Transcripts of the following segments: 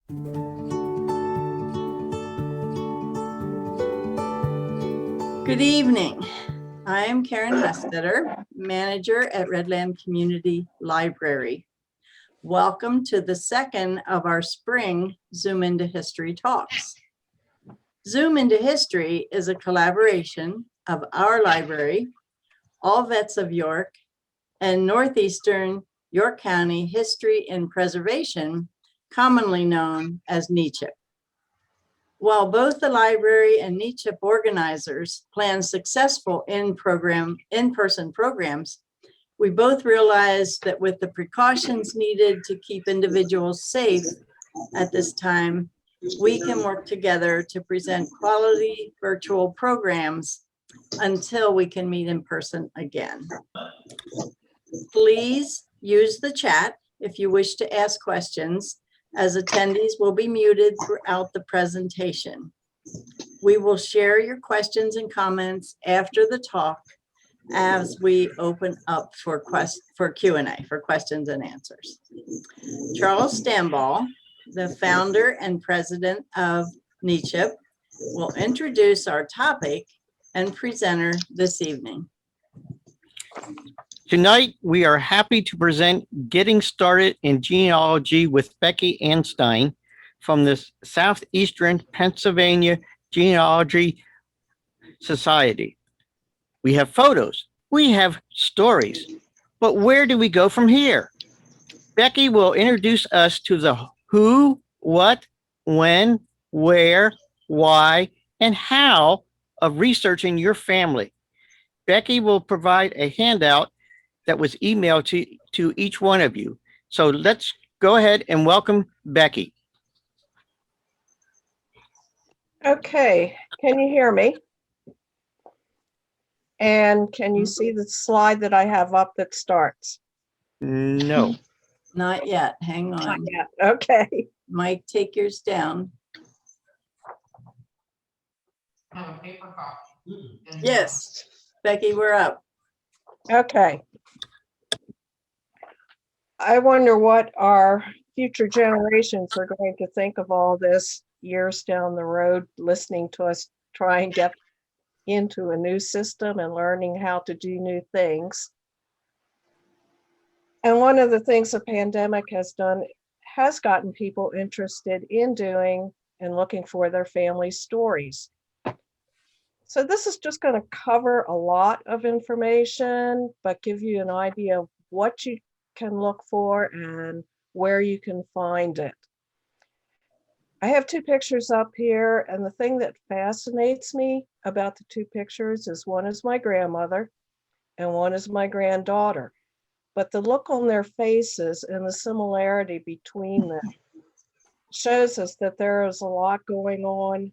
Good evening. I am Karen Hestetter, manager at Redland Community Library. Welcome to the second of our spring Zoom into History talks. Zoom into History is a collaboration of our library, AllVets of York, and Northeastern York County History and Preservation, commonly known as NEYCHiP. While both the library and NEYCHiP organizers plan successful in-person programs, we both realized that with the precautions needed to keep individuals safe at this time, we can work together to present quality virtual programs until we can meet in person again. Please use the chat if you wish to ask questions, as attendees will be muted throughout the presentation. We will share your questions and comments after the talk as we open up for Q&A, for questions and answers. Charles Stamball, the founder and president of NEYCHiP, will introduce our topic and presenter this evening. Tonight, we are happy to present Getting Started in Genealogy with Becky Anstine from the Southeastern Pennsylvania Genealogy Society. We have photos, we have stories, but where do we go from here? Becky will introduce us to the who, what, when, where, why, and how of researching your family. Becky will provide a handout that was emailed to each one of you. So let's go ahead and welcome Becky. Okay, can you hear me? And can you see the slide that I have up that starts? No. Not yet, hang on. Not yet. Okay. Mike, take yours down. Yes, Becky, we're up. Okay. I wonder what our future generations are going to think of all this years down the road, listening to us try and get into a new system and learning how to do new things. And one of the things the pandemic has done has gotten people interested in doing and looking for their family stories. So this is just going to cover a lot of information, but give you an idea of what you can look for and where you can find it. I have two pictures up here, and the thing that fascinates me about the two pictures is one is my grandmother and one is my granddaughter. But the look on their faces and the similarity between them shows us that there is a lot going on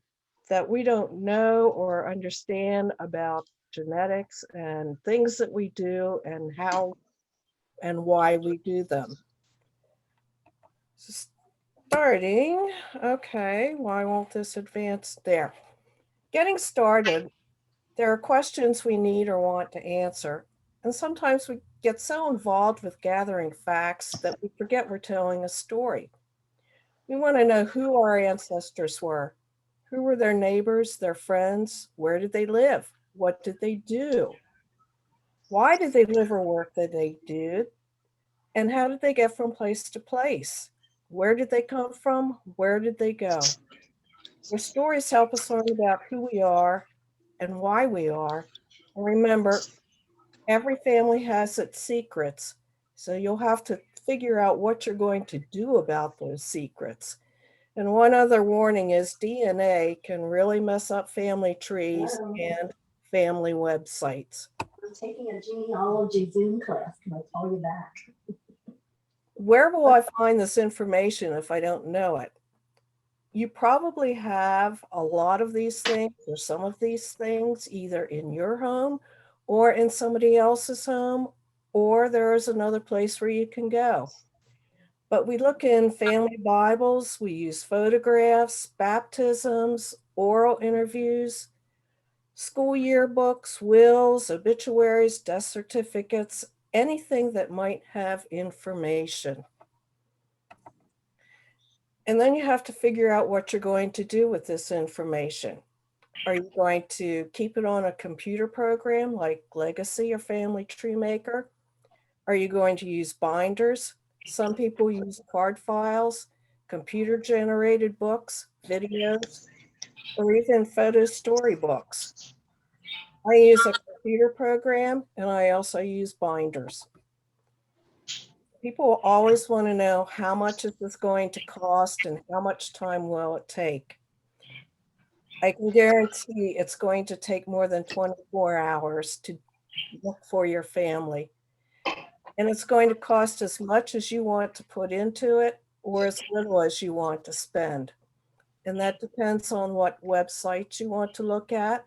that we don't know or understand about genetics and things that we do and how and why we do them. Starting, okay, why won't this advance? There. Getting started, there are questions we need or want to answer. And sometimes we get so involved with gathering facts that we forget we're telling a story. We want to know who our ancestors were. Who were their neighbors, their friends? Where did they live? What did they do? Why did they live or work that they did? And how did they get from place to place? Where did they come from? Where did they go? Their stories help us learn about who we are and why we are. And remember, every family has its secrets, so you'll have to figure out what you're going to do about those secrets. And one other warning is DNA can really mess up family trees and family websites. I'm taking a genealogy Zoom class, can I tell you that? Where will I find this information if I don't know it? You probably have a lot of these things or some of these things either in your home or in somebody else's home, or there is another place where you can go. But we look in family Bibles, we use photographs, baptisms, oral interviews, school yearbooks, wills, obituaries, death certificates, anything that might have information. And then you have to figure out what you're going to do with this information. Are you going to keep it on a computer program like Legacy or Family Tree Maker? Are you going to use binders? Some people use card files, computer generated books, videos, or even photo storybooks. I use a computer program and I also use binders. People always want to know how much is this going to cost and how much time will it take. I can guarantee it's going to take more than 24 hours to look for your family. And it's going to cost as much as you want to put into it or as little as you want to spend. And that depends on what websites you want to look at,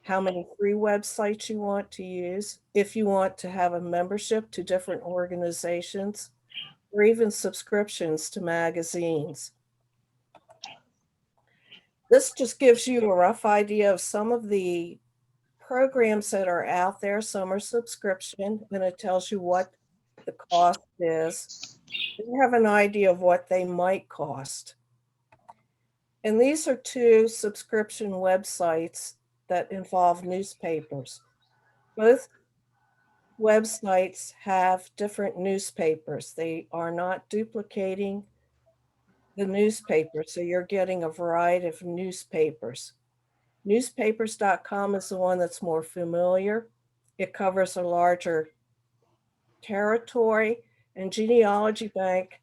how many free websites you want to use, if you want to have a membership to different organizations, or even subscriptions to magazines. This just gives you a rough idea of some of the programs that are out there. Some are subscription, and it tells you what the cost is. You have an idea of what they might cost. And these are two subscription websites that involve newspapers. Both websites have different newspapers. They are not duplicating the newspaper, so you're getting a variety of newspapers. Newspapers.com is the one that's more familiar. It covers a larger territory, and Genealogy Bank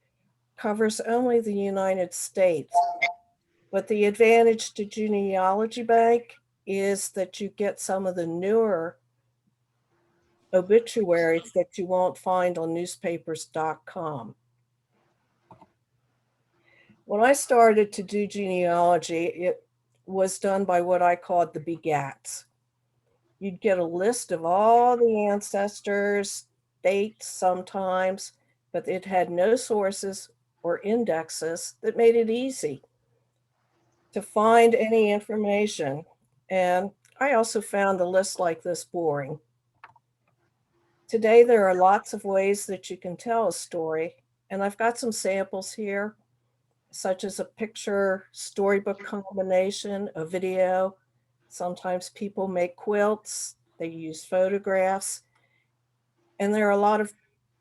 covers only the United States. But the advantage to Genealogy Bank is that you get some of the newer obituaries that you won't find on newspapers.com. When I started to do genealogy, it was done by what I called the begats. You'd get a list of all the ancestors, dates sometimes, but it had no sources or indexes that made it easy to find any information. And I also found a list like this boring. Today, there are lots of ways that you can tell a story, and I've got some samples here, such as a picture storybook combination, a video. Sometimes people make quilts, they use photographs, and there are a lot of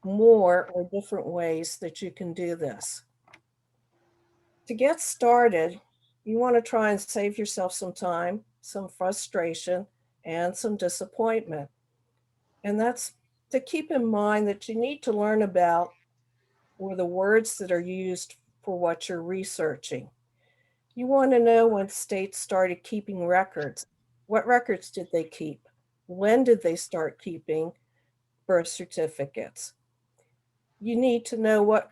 more or different ways that you can do this. To get started, you want to try and save yourself some time, some frustration, and some disappointment. And that's to keep in mind that you need to learn about or the words that are used for what you're researching. You want to know when states started keeping records. What records did they keep? When did they start keeping birth certificates? You need to know what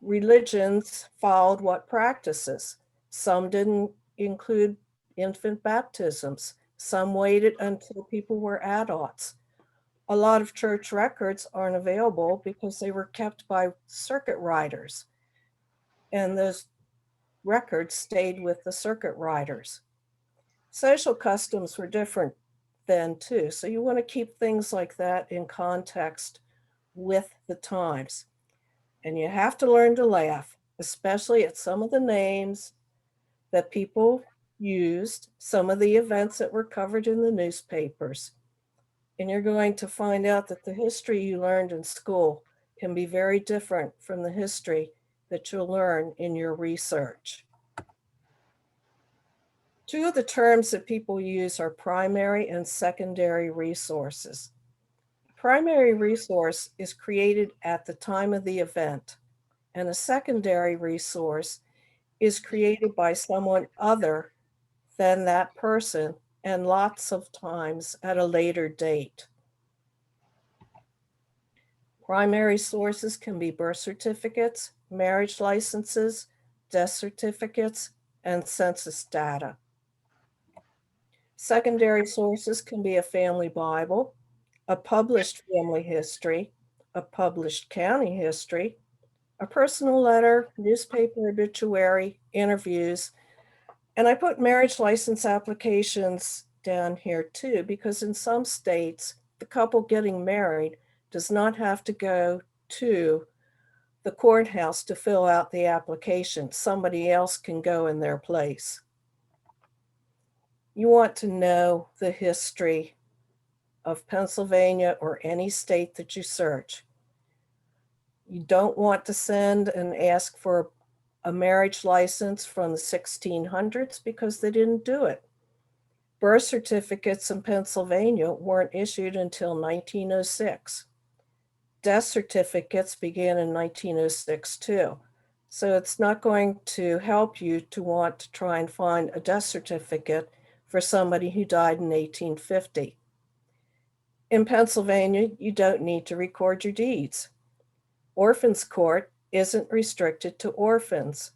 religions followed what practices. Some didn't include infant baptisms. Some waited until people were adults. A lot of church records aren't available because they were kept by circuit riders, and those records stayed with the circuit riders. Social customs were different then too, so you want to keep things like that in context with the times. And you have to learn to laugh, especially at some of the names that people used, some of the events that were covered in the newspapers. And you're going to find out that the history you learned in school can be very different from the history that you'll learn in your research. Two of the terms that people use are primary and secondary resources. Primary resource is created at the time of the event, and a secondary resource is created by someone other than that person, and lots of times at a later date. Primary sources can be birth certificates, marriage licenses, death certificates, and census data. Secondary sources can be a family Bible, a published family history, a published county history, a personal letter, newspaper obituary, interviews, and I put marriage license applications down here too, because in some states, the couple getting married does not have to go to the courthouse to fill out the application. Somebody else can go in their place. You want to know the history of Pennsylvania or any state that you search. You don't want to send and ask for a marriage license from the 1600s because they didn't do it. Birth certificates in Pennsylvania weren't issued until 1906. Death certificates began in 1906 too. So it's not going to help you to want to try and find a death certificate for somebody who died in 1850. In Pennsylvania, you don't need to record your deeds. Orphans Court isn't restricted to orphans.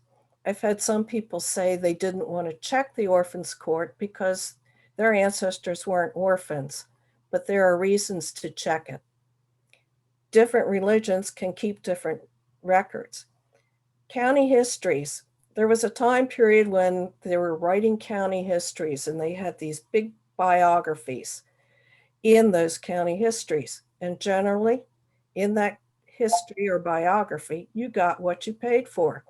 I've had some people say they didn't want to check the Orphans Court because their ancestors weren't orphans, but there are reasons to check it. Different religions can keep different records. County histories. There was a time period when they were writing county histories and they had these big biographies in those county histories. And generally, in that history or biography, you got what you paid for.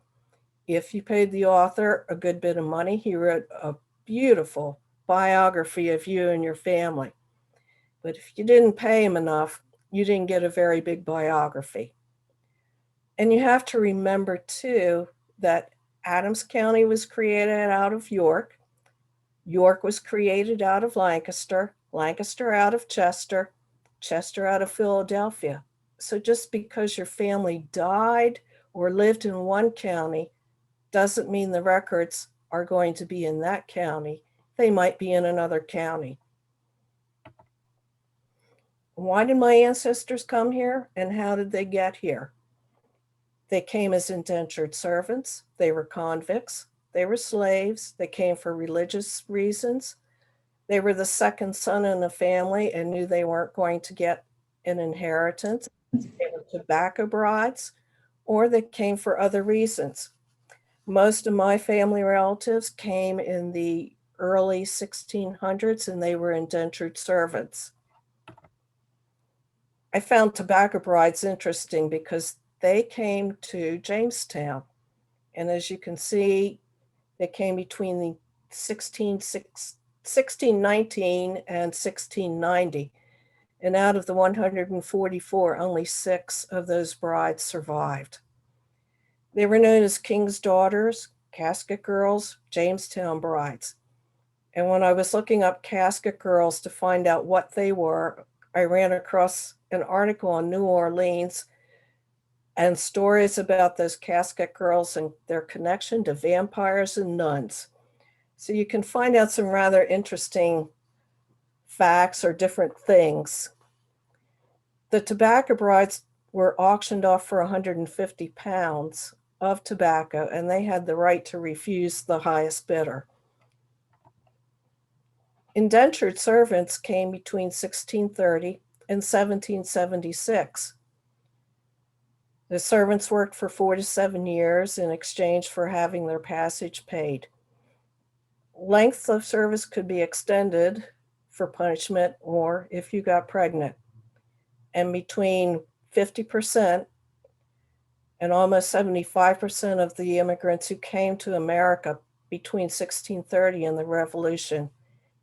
If you paid the author a good bit of money, he wrote a beautiful biography of you and your family. But if you didn't pay him enough, you didn't get a very big biography. And you have to remember too that Adams County was created out of York. York was created out of Lancaster, Lancaster out of Chester, Chester out of Philadelphia. So just because your family died or lived in one county doesn't mean the records are going to be in that county. They might be in another county. Why did my ancestors come here and how did they get here? They came as indentured servants. They were convicts. They were slaves. They came for religious reasons. They were the second son in a family and knew they weren't going to get an inheritance. They were tobacco brides, or they came for other reasons. Most of my family relatives came in the early 1600s and they were indentured servants. I found tobacco brides interesting because they came to Jamestown. And as you can see, they came between the 1619 and 1690. And out of the 144, only 6 of those brides survived. They were known as King's Daughters, Casket Girls, Jamestown Brides. And when I was looking up Casket Girls to find out what they were, I ran across an article on New Orleans and stories about those casket girls and their connection to vampires and nuns. So you can find out some rather interesting facts or different things. The tobacco brides were auctioned off for 150 pounds of tobacco, and they had the right to refuse the highest bidder. Indentured servants came between 1630 and 1776. The servants worked for 4 to 7 years in exchange for having their passage paid. Length of service could be extended for punishment or if you got pregnant. And between 50% and almost 75% of the immigrants who came to America between 1630 and the Revolution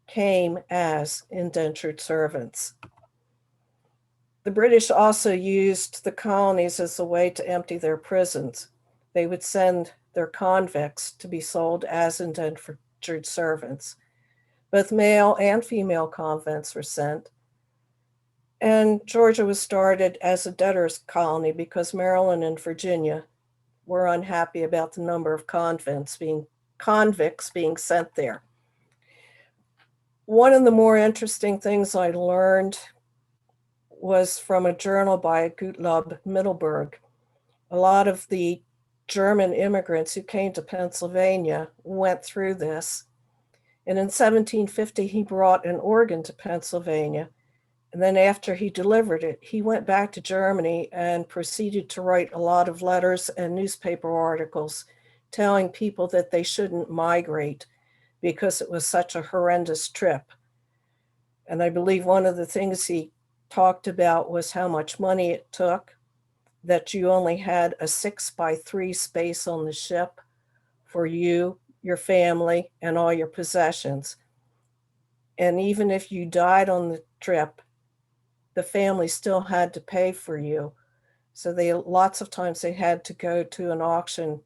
came as indentured servants. The British also used the colonies as a way to empty their prisons. They would send their convicts to be sold as indentured servants. Both male and female convicts were sent. And Georgia was started as a debtors' colony because Maryland and Virginia were unhappy about the number of convicts being sent there. One of the more interesting things I learned was from a journal by Gottlob Mittelberg. A lot of the German immigrants who came to Pennsylvania went through this. And in 1750, he brought an organ to Pennsylvania. And then after he delivered it, he went back to Germany and proceeded to write a lot of letters and newspaper articles telling people that they shouldn't migrate because it was such a horrendous trip. And I believe one of the things he talked about was how much money it took, that you only had a 6x3 space on the ship for you, your family, and all your possessions. And even if you died on the trip, the family still had to pay for you. So lots of times they had to go to an auction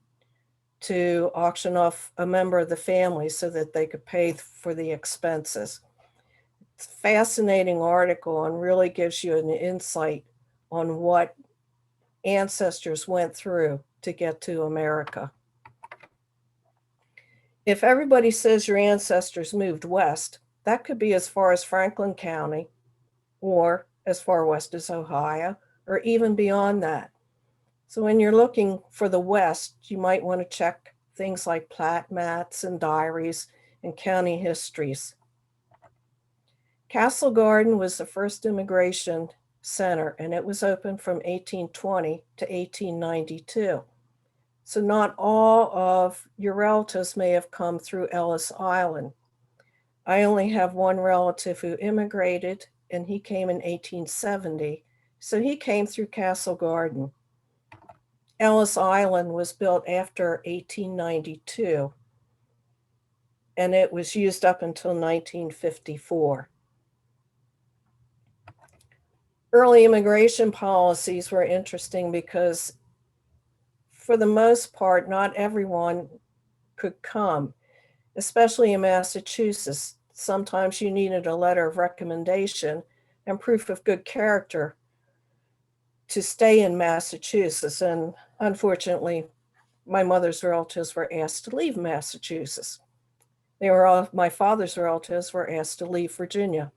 to auction off a member of the family so that they could pay for the expenses. It's a fascinating article and really gives you an insight on what ancestors went through to get to America. If everybody says your ancestors moved west, that could be as far as Franklin County or as far west as Ohio, or even beyond that. So when you're looking for the West, you might want to check things like plat maps and diaries and county histories. Castle Garden was the first immigration center, and it was open from 1820 to 1892. So not all of your relatives may have come through Ellis Island. I only have one relative who immigrated, and he came in 1870. So he came through Castle Garden. Ellis Island was built after 1892, and it was used up until 1954. Early immigration policies were interesting because, for the most part, not everyone could come, especially in Massachusetts. Sometimes you needed a letter of recommendation and proof of good character to stay in Massachusetts. And unfortunately, my mother's relatives were asked to leave Massachusetts. My father's relatives were asked to leave Virginia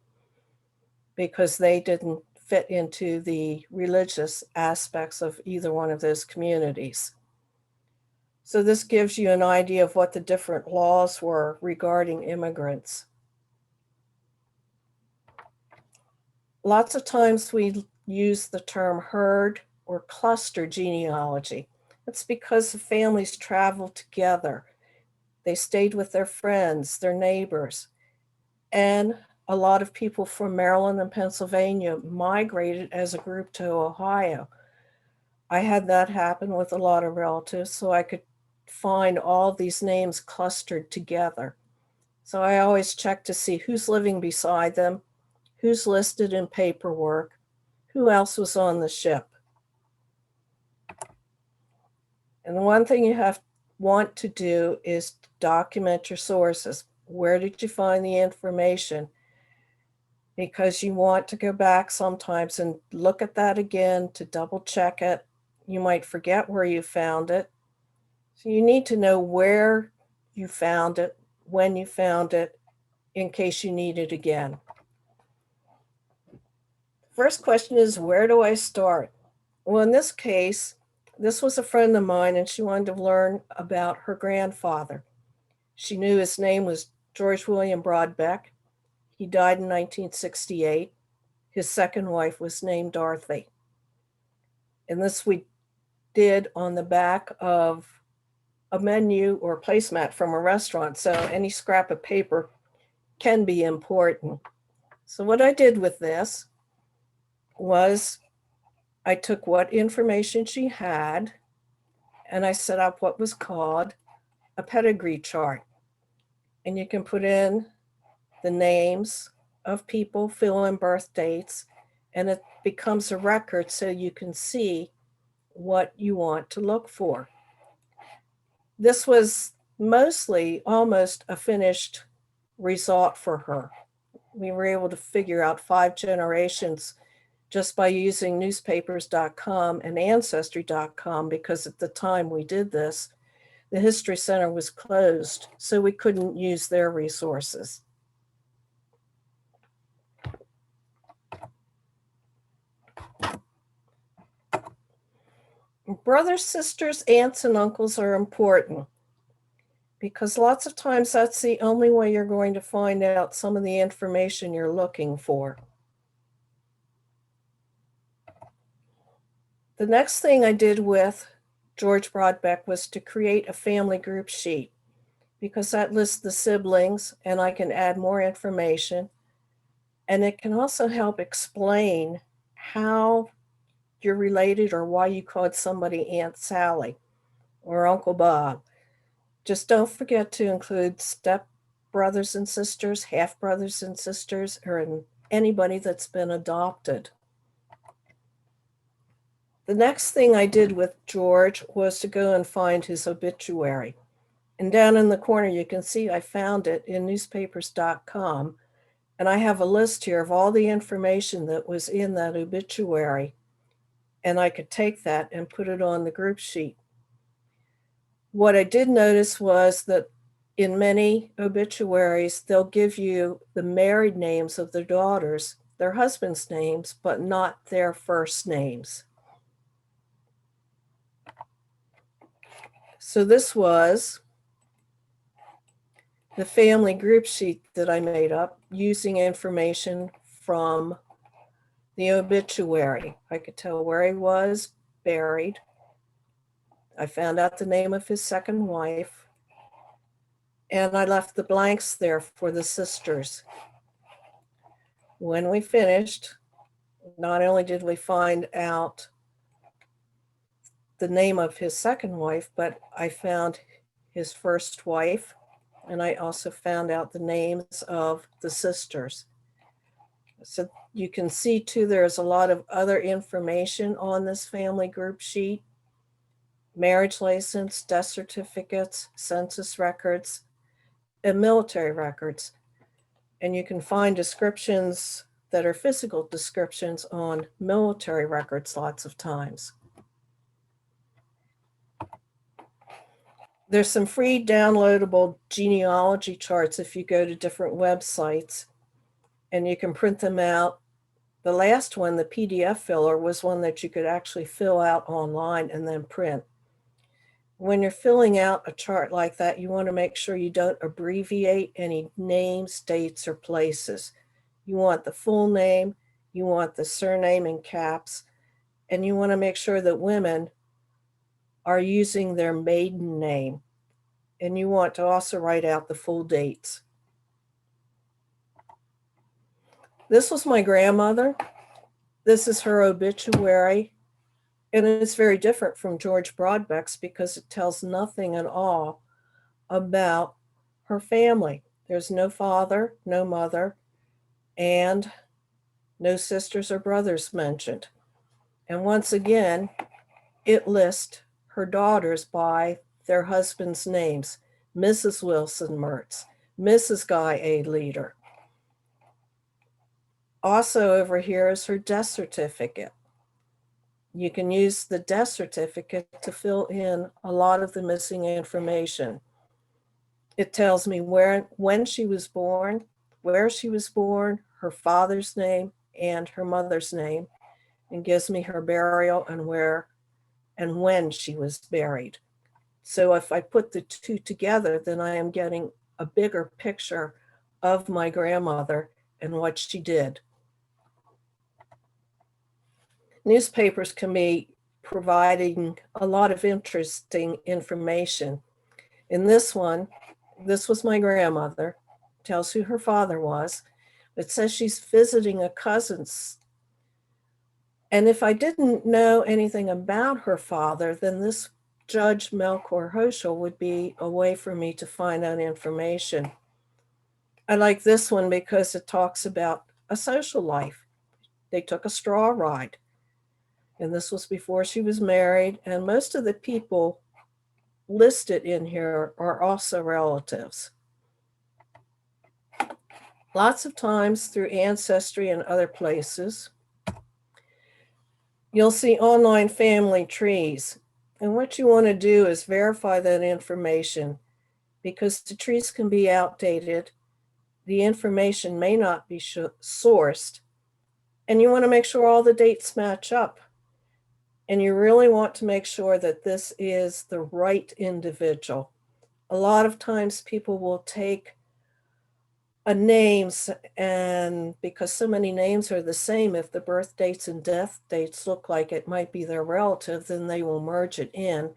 because they didn't fit into the religious aspects of either one of those communities. So this gives you an idea of what the different laws were regarding immigrants. Lots of times we use the term herd or cluster genealogy. It's because the families traveled together. They stayed with their friends, their neighbors, and a lot of people from Maryland and Pennsylvania migrated as a group to Ohio. I had that happen with a lot of relatives, so I could find all these names clustered together. So I always check to see who's living beside them, who's listed in paperwork, who else was on the ship. And the one thing you want to do is document your sources. Where did you find the information? Because you want to go back sometimes and look at that again to double check it. You might forget where you found it. So you need to know where you found it, when you found it, in case you need it again. First question is, where do I start? Well, in this case, this was a friend of mine, and she wanted to learn about her grandfather. She knew his name was George William Broadbeck. He died in 1968. His second wife was named Dorothy. And this we did on the back of a menu or placemat from a restaurant. So any scrap of paper can be important. So what I did with this was I took what information she had and I set up what was called a pedigree chart. And you can put in the names of people, fill in birth dates, and it becomes a record so you can see what you want to look for. This was mostly almost a finished result for her. We were able to figure out 5 generations just by using newspapers.com and ancestry.com, because at the time we did this, the History Center was closed, so we couldn't use their resources. Brothers, sisters, aunts, and uncles are important because lots of times that's the only way you're going to find out some of the information you're looking for. The next thing I did with George Broadbeck was to create a family group sheet, because that lists the siblings and I can add more information. And it can also help explain how you're related or why you called somebody Aunt Sally or Uncle Bob. Just don't forget to include step brothers and sisters, half brothers and sisters, or anybody that's been adopted. The next thing I did with George was to go and find his obituary. And down in the corner, you can see I found it in newspapers.com. And I have a list here of all the information that was in that obituary. And I could take that and put it on the group sheet. What I did notice was that in many obituaries, they'll give you the married names of their daughters, their husbands' names, but not their first names. So this was the family group sheet that I made up using information from the obituary. I could tell where he was buried. I found out the name of his second wife, and I left the blanks there for the sisters. When we finished, not only did we find out the name of his second wife, but I found his first wife, and I also found out the names of the sisters. So you can see too, there's a lot of other information on this family group sheet: marriage license, death certificates, census records, and military records. And you can find descriptions that are physical descriptions on military records lots of times. There's some free downloadable genealogy charts if you go to different websites, and you can print them out. The last one, the PDF filler, was one that you could actually fill out online and then print. When you're filling out a chart like that, you want to make sure you don't abbreviate any names, dates, or places. You want the full name, you want the surname in caps, and you want to make sure that women are using their maiden name. And you want to also write out the full dates. This was my grandmother. This is her obituary. And it's very different from George Broadbeck's because it tells nothing at all about her family. There's no father, no mother, and no sisters or brothers mentioned. And once again, it lists her daughters by their husbands' names: Mrs. Wilson Mertz, Mrs. Guy A. Leader. Also over here is her death certificate. You can use the death certificate to fill in a lot of the missing information. It tells me when she was born, where she was born, her father's name, and her mother's name, and gives me her burial and where and when she was buried. So if I put the two together, then I am getting a bigger picture of my grandmother and what she did. Newspapers can be providing a lot of interesting information. In this one, this was my grandmother, tells who her father was. It says she's visiting a cousin's. And if I didn't know anything about her father, then this Judge Melchior Hoschel would be a way for me to find out information. I like this one because it talks about a social life. They took a straw ride. And this was before she was married. And most of the people listed in here are also relatives. Lots of times through Ancestry and other places, you'll see online family trees. And what you want to do is verify that information, because the trees can be outdated. The information may not be sourced. And you want to make sure all the dates match up. And you really want to make sure that this is the right individual. A lot of times people will take names, and because so many names are the same, if the birth dates and death dates look like it might be their relative, then they will merge it in.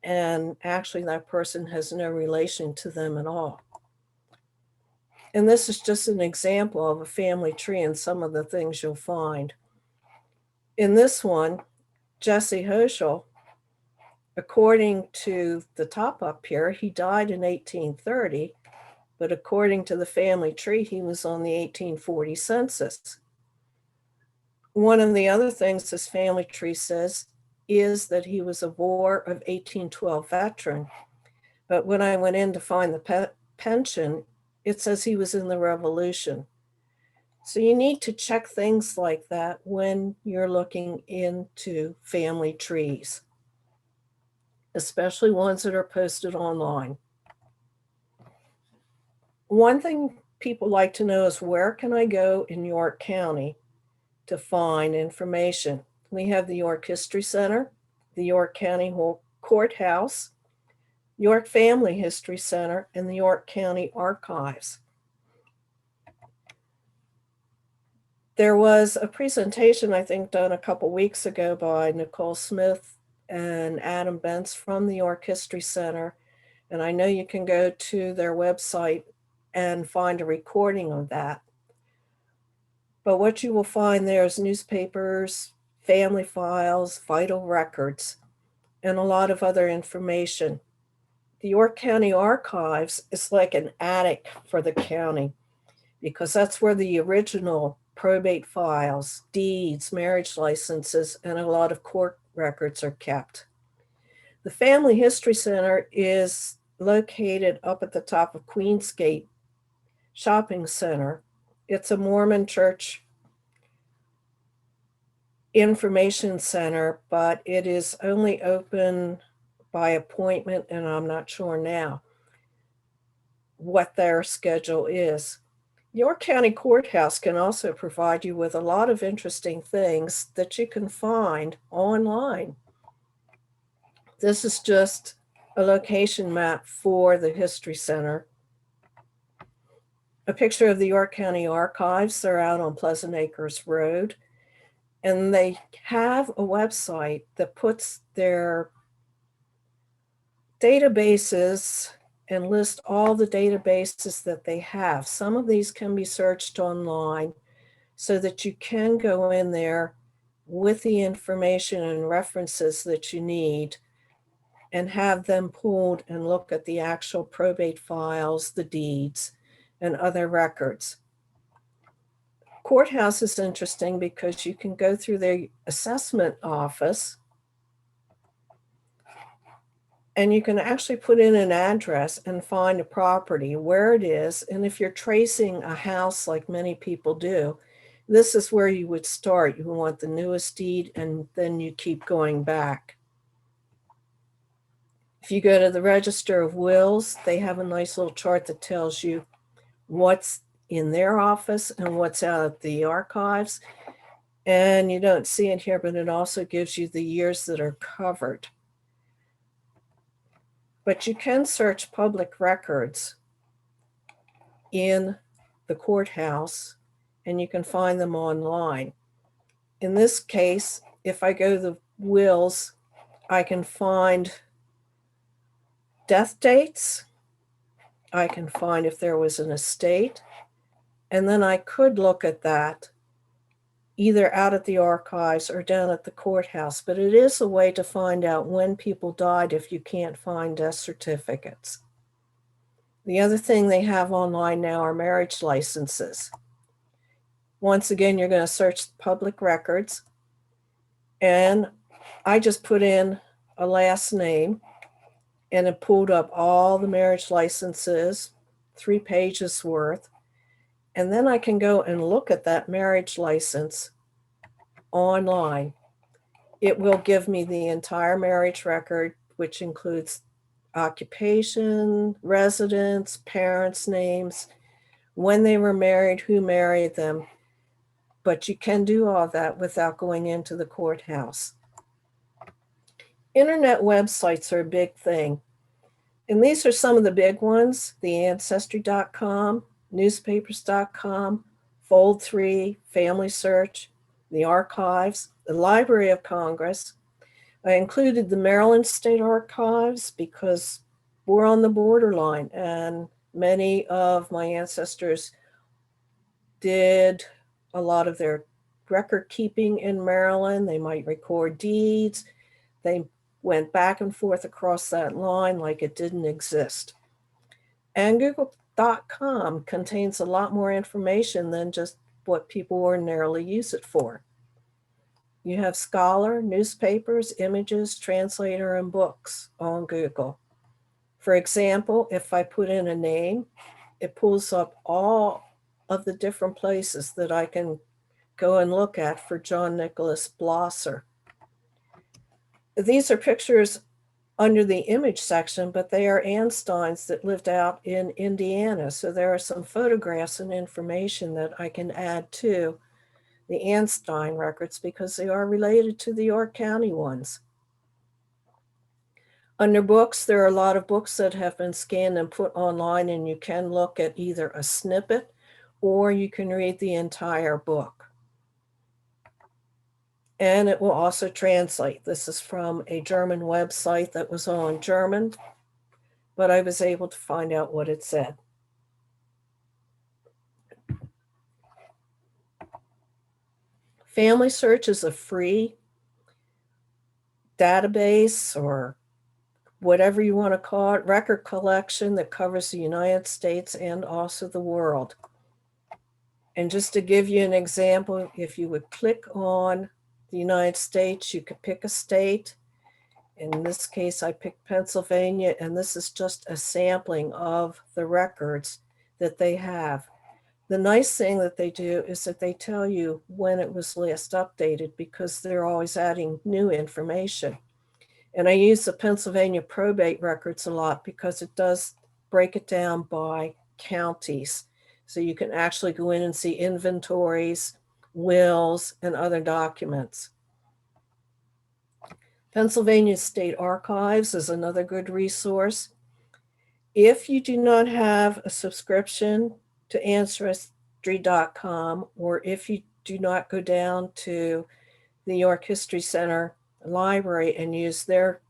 And actually that person has no relation to them at all. And this is just an example of a family tree and some of the things you'll find. In this one, Jesse Hoschel, according to the top up here, he died in 1830, but according to the family tree, he was on the 1840 census. One of the other things this family tree says is that he was a War of 1812 veteran. But when I went in to find the pension, it says he was in the Revolution. So you need to check things like that when you're looking into family trees, especially ones that are posted online. One thing people like to know is, where can I go in York County to find information? We have the York History Center, the York County Courthouse, York Family History Center, and the York County Archives. There was a presentation, I think, done a couple weeks ago by Nicole Smith and Adam Bentz from the York History Center. And I know you can go to their website and find a recording of that. But what you will find there is newspapers, family files, vital records, and a lot of other information. The York County Archives is like an attic for the county, because that's where the original probate files, deeds, marriage licenses, and a lot of court records are kept. The Family History Center is located up at the top of Queensgate Shopping Center. It's a Mormon church information center, but it is only open by appointment, and I'm not sure now what their schedule is. York County Courthouse can also provide you with a lot of interesting things that you can find online. This is just a location map for the History Center. A picture of the York County Archives. They're out on Pleasant Acres Road. And they have a website that puts their databases and list all the databases that they have. Some of these can be searched online so that you can go in there with the information and references that you need and have them pulled and look at the actual probate files, the deeds, and other records. Courthouse is interesting because you can go through their assessment office and you can actually put in an address and find a property, where it is. And if you're tracing a house like many people do, this is where you would start. You want the newest deed, and then you keep going back. If you go to the Register of Wills, they have a nice little chart that tells you what's in their office and what's out at the archives. And you don't see it here, but it also gives you the years that are covered. But you can search public records in the courthouse, and you can find them online. In this case, if I go to the wills, I can find death dates. I can find if there was an estate. And then I could look at that either out at the archives or down at the courthouse. But it is a way to find out when people died if you can't find death certificates. The other thing they have online now are marriage licenses. Once again, you're going to search public records. And I just put in a last name, and it pulled up all the marriage licenses, 3 pages worth. And then I can go and look at that marriage license online. It will give me the entire marriage record, which includes occupation, residence, parents' names, when they were married, who married them. But you can do all that without going into the courthouse. Internet websites are a big thing. And these are some of the big ones: the Ancestry.com, newspapers.com, Fold3, Family Search, the Archives, the Library of Congress. I included the Maryland State Archives because we're on the borderline, and many of my ancestors did a lot of their record keeping in Maryland. They might record deeds. They went back and forth across that line like it didn't exist. And Google.com contains a lot more information than just what people ordinarily use it for. You have Scholar, newspapers, images, translator, and books on Google. For example, if I put in a name, it pulls up all of the different places that I can go and look at for John Nicholas Blosser. These are pictures under the image section, but they are Anstines that lived out in Indiana. So there are some photographs and information that I can add to the Anstine records because they are related to the York County ones. Under books, there are a lot of books that have been scanned and put online, and you can look at either a snippet or you can read the entire book. And it will also translate. This is from a German website that was all in German, but I was able to find out what it said. Family Search is a free database, or whatever you want to call it, record collection that covers the United States and also the world. And just to give you an example, if you would click on the United States, you could pick a state. In this case, I picked Pennsylvania, and this is just a sampling of the records that they have. The nice thing that they do is that they tell you when it was last updated, because they're always adding new information. And I use the Pennsylvania probate records a lot because it does break it down by counties. So you can actually go in and see inventories, wills, and other documents. Pennsylvania State Archives is another good resource. If you do not have a subscription to Ancestry.com, or if you do not go down to the York History Center library and use their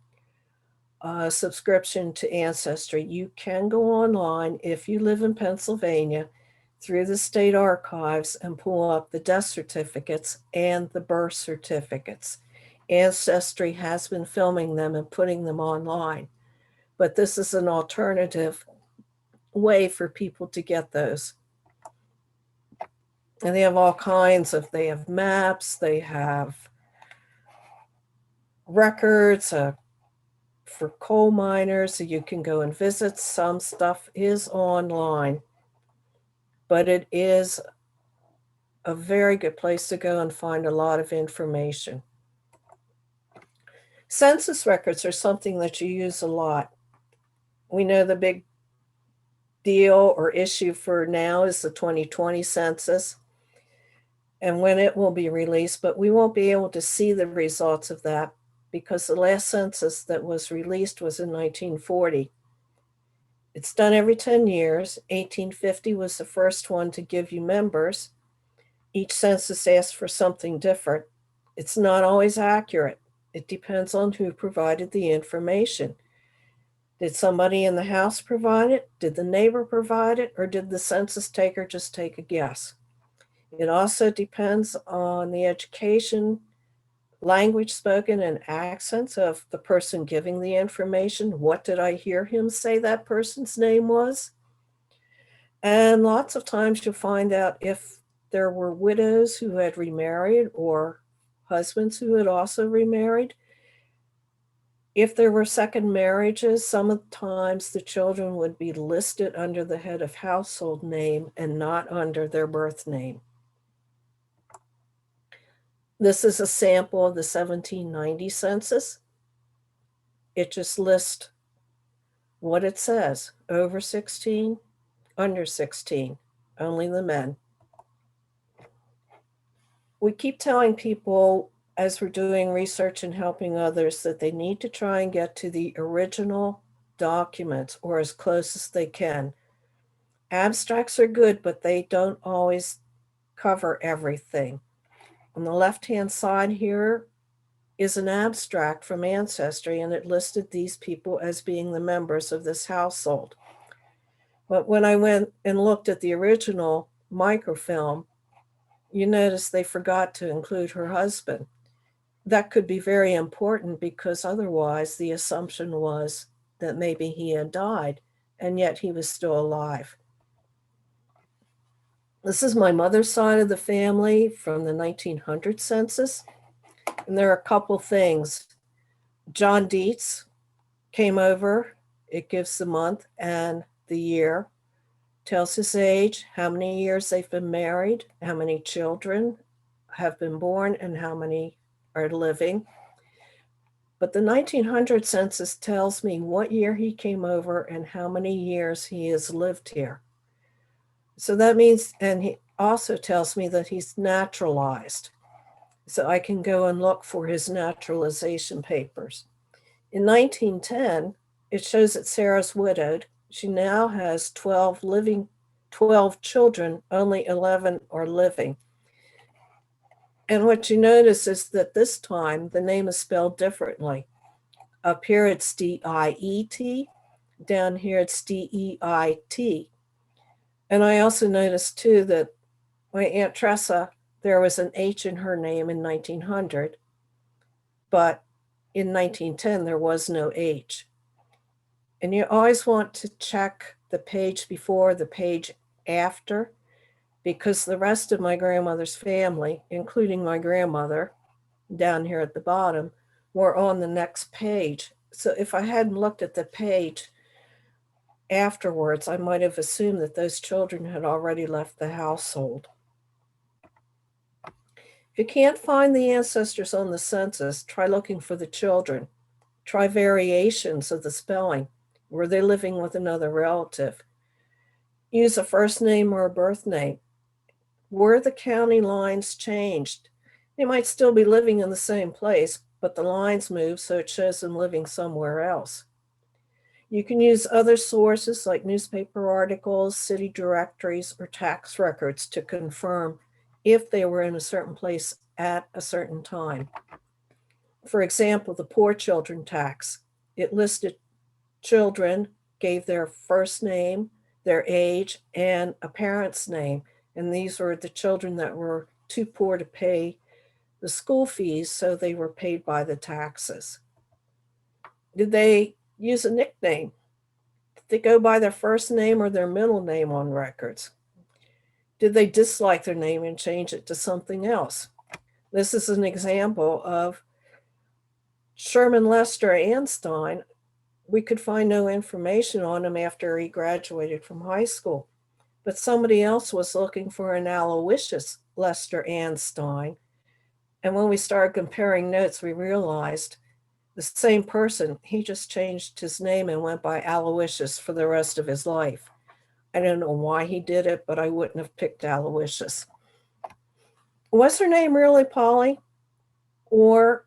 subscription to Ancestry, you can go online if you live in Pennsylvania through the state archives and pull up the death certificates and the birth certificates. Ancestry has been filming them and putting them online, but this is an alternative way for people to get those. And they have all kinds of, they have maps, they have records for coal miners, so you can go and visit. Some stuff is online, but it is a very good place to go and find a lot of information. Census records are something that you use a lot. We know the big deal or issue for now is the 2020 census and when it will be released, but we won't be able to see the results of that because the last census that was released was in 1940. It's done every 10 years. 1850 was the first one to give you members. Each census asks for something different. It's not always accurate. It depends on who provided the information. Did somebody in the house provide it? Did the neighbor provide it? Or did the census taker just take a guess? It also depends on the education, language spoken, and accents of the person giving the information. What did I hear him say that person's name was? And lots of times you'll find out if there were widows who had remarried or husbands who had also remarried. If there were second marriages, sometimes the children would be listed under the head of household name and not under their birth name. This is a sample of the 1790 census. It just lists what it says: over 16, under 16, only the men. We keep telling people as we're doing research and helping others that they need to try and get to the original documents or as close as they can. Abstracts are good, but they don't always cover everything. On the left-hand side here is an abstract from Ancestry, and it listed these people as being the members of this household. But when I went and looked at the original microfilm, You notice they forgot to include her husband. That could be very important because otherwise the assumption was that maybe he had died and yet he was still alive. This is my mother's side of the family from the 1900 census. And there are a couple things. John Dietz came over. It gives the month and the year, tells his age, how many years they've been married, how many children have been born, and how many are living. But the 1900 census tells me what year he came over and how many years he has lived here. So that means, and he also tells me that he's naturalized. So I can go and look for his naturalization papers. In 1910, it shows that Sarah's widowed. She now has 12 children, only 11 are living. And what you notice is that this time the name is spelled differently. Up here it's D-I-E-T, down here it's D-E-I-T. And I also noticed too that my Aunt Tressa, there was an H in her name in 1900, but in 1910 there was no H. And you always want to check the page before, the page after, because the rest of my grandmother's family, including my grandmother down here at the bottom, were on the next page. So if I hadn't looked at the page afterwards, I might have assumed that those children had already left the household. If you can't find the ancestors on the census, try looking for the children. Try variations of the spelling. Were they living with another relative? Use a first name or a birth name. Were the county lines changed? They might still be living in the same place, but the lines moved, so it shows them living somewhere else. You can use other sources like newspaper articles, city directories, or tax records to confirm if they were in a certain place at a certain time. For example, the poor children tax. It listed children, gave their first name, their age, and a parent's name. And these were the children that were too poor to pay the school fees, so they were paid by the taxes. Did they use a nickname? Did they go by their first name or their middle name on records? Did they dislike their name and change it to something else? This is an example of Sherman Lester Anstine. We could find no information on him after he graduated from high school, but somebody else was looking for an Aloysius Lester Anstine. And when we started comparing notes, we realized the same person, he just changed his name and went by Aloysius for the rest of his life. I don't know why he did it, but I wouldn't have picked Aloysius. Was her name really Polly? Or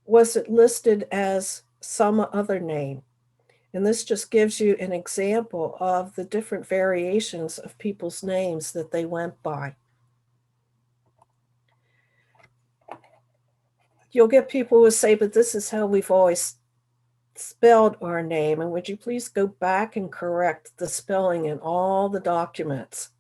was it listed as some other name? And this just gives you an example of the different variations of people's names that they went by. You'll get people who say, but this is how we've always spelled our name. And would you please go back and correct the spelling in all the documents?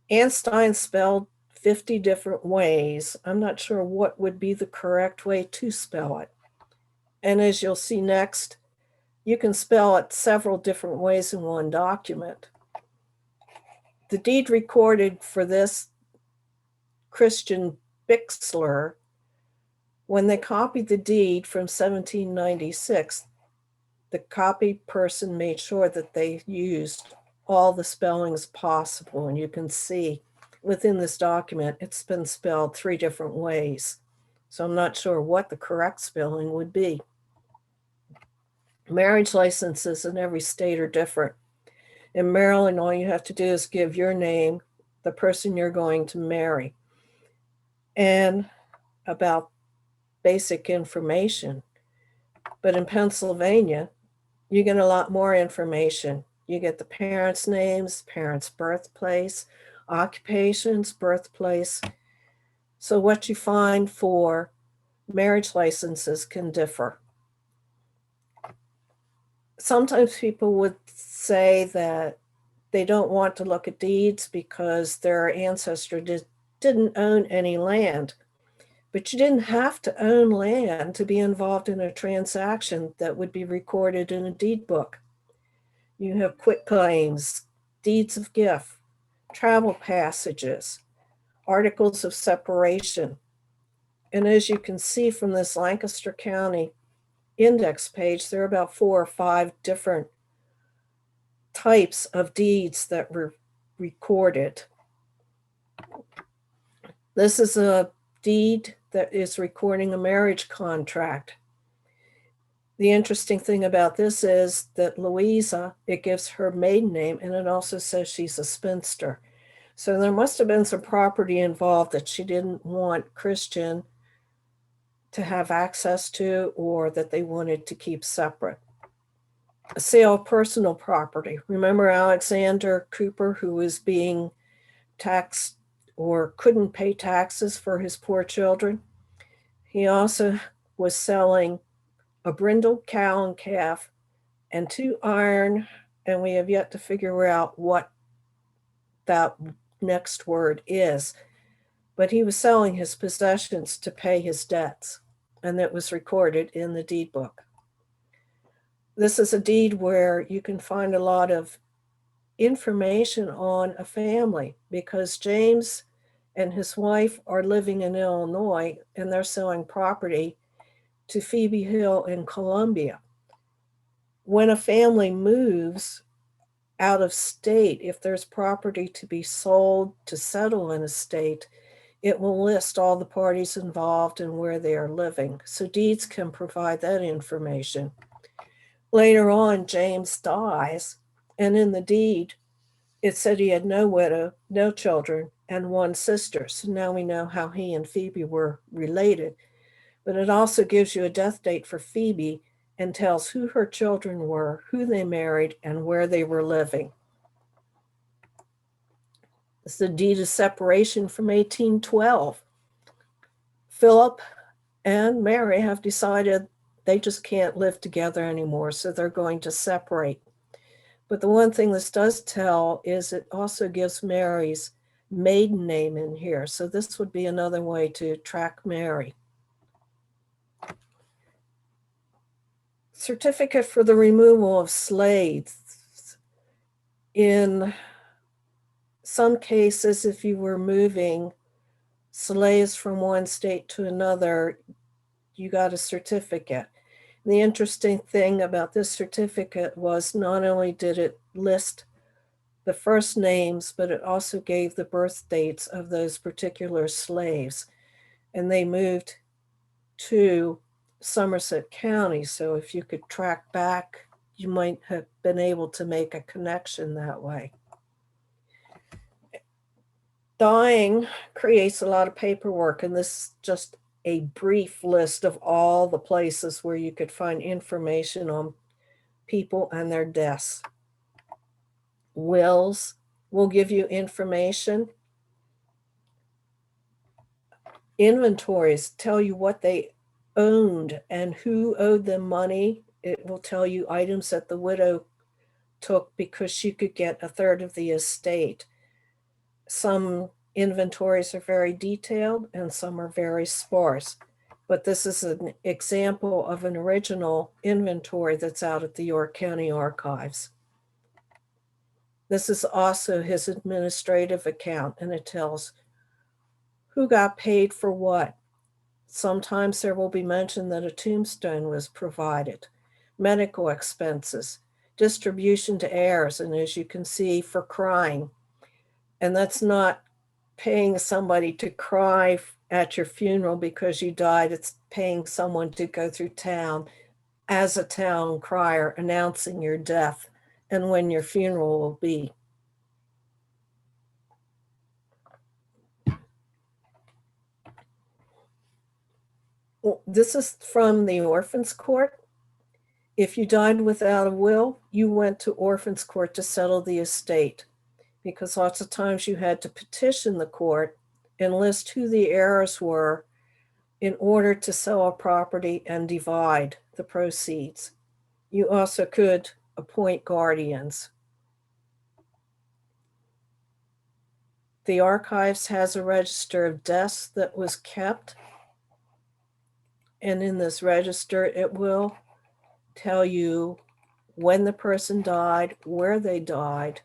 Anstine spelled 50 different ways. I'm not sure what would be the correct way to spell it. And as you'll see next, you can spell it several different ways in one document. The deed recorded for this Christian Bixler, when they copied the deed from 1796, the copy person made sure that they used all the spellings possible. And you can see within this document, it's been spelled 3 different ways. So I'm not sure what the correct spelling would be. Marriage licenses in every state are different. In Maryland, all you have to do is give your name, the person you're going to marry, and about basic information. But in Pennsylvania, you get a lot more information. You get the parents' names, parents' birthplace, occupations, birthplace. So what you find for marriage licenses can differ. Sometimes people would say that they don't want to look at deeds because their ancestor didn't own any land. But you didn't have to own land to be involved in a transaction that would be recorded in a deed book. You have quitclaims, deeds of gift, travel passages, articles of separation. And as you can see from this Lancaster County index page, there are about 4 or 5 different types of deeds that were recorded. This is a deed that is recording a marriage contract. The interesting thing about this is that Louisa, it gives her maiden name, and it also says she's a spinster. So there must have been some property involved that she didn't want Christian to have access to, or that they wanted to keep separate. A sale of personal property. Remember Alexander Cooper, who was being taxed or couldn't pay taxes for his poor children? He also was selling a brindled cow and calf and 2 iron, and we have yet to figure out what that next word is. But he was selling his possessions to pay his debts, and it was recorded in the deed book. This is a deed where you can find a lot of information on a family, because James and his wife are living in Illinois and they're selling property to Phoebe Hill in Columbia. When a family moves out of state, if there's property to be sold to settle in a state, it will list all the parties involved and where they are living. So deeds can provide that information. Later on, James dies, and in the deed, it said he had no widow, no children, and 1 sister. So now we know how he and Phoebe were related. But it also gives you a death date for Phoebe and tells who her children were, who they married, and where they were living. It's the deed of separation from 1812. Philip and Mary have decided they just can't live together anymore, so they're going to separate. But the one thing this does tell is it also gives Mary's maiden name in here. So this would be another way to track Mary. Certificate for the removal of slaves. In some cases, if you were moving slaves from one state to another, you got a certificate. The interesting thing about this certificate was not only did it list the first names, but it also gave the birth dates of those particular slaves. And they moved to Somerset County. So if you could track back, you might have been able to make a connection that way. Dying creates a lot of paperwork, and this is just a brief list of all the places where you could find information on people and their deaths. Wills will give you information. Inventories tell you what they owned and who owed them money. It will tell you items that the widow took because she could get 1/3 of the estate. Some inventories are very detailed and some are very sparse, but this is an example of an original inventory that's out at the York County Archives. This is also his administrative account, and it tells who got paid for what. Sometimes there will be mention that a tombstone was provided, medical expenses, distribution to heirs, and as you can see, for crying. And that's not paying somebody to cry at your funeral because you died. It's paying someone to go through town as a town crier, announcing your death and when your funeral will be. This is from the Orphans Court. If you died without a will, you went to Orphans Court to settle the estate, because lots of times you had to petition the court and list who the heirs were in order to sell a property and divide the proceeds. You also could appoint guardians. The archives has a register of deaths that was kept. And in this register, it will tell you when the person died, where they died.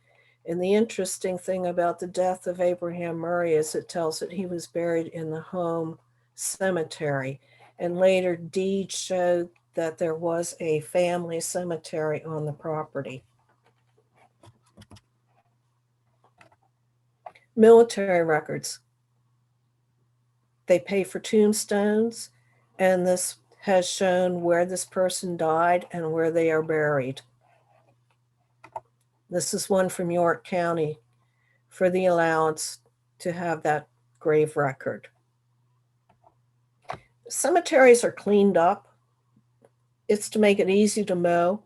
And the interesting thing about the death of Abraham Murray is it tells that he was buried in the home cemetery. And later deeds showed that there was a family cemetery on the property. Military records. They pay for tombstones, and this has shown where this person died and where they are buried. This is one from York County for the allowance to have that grave record. Cemeteries are cleaned up. It's to make it easy to mow.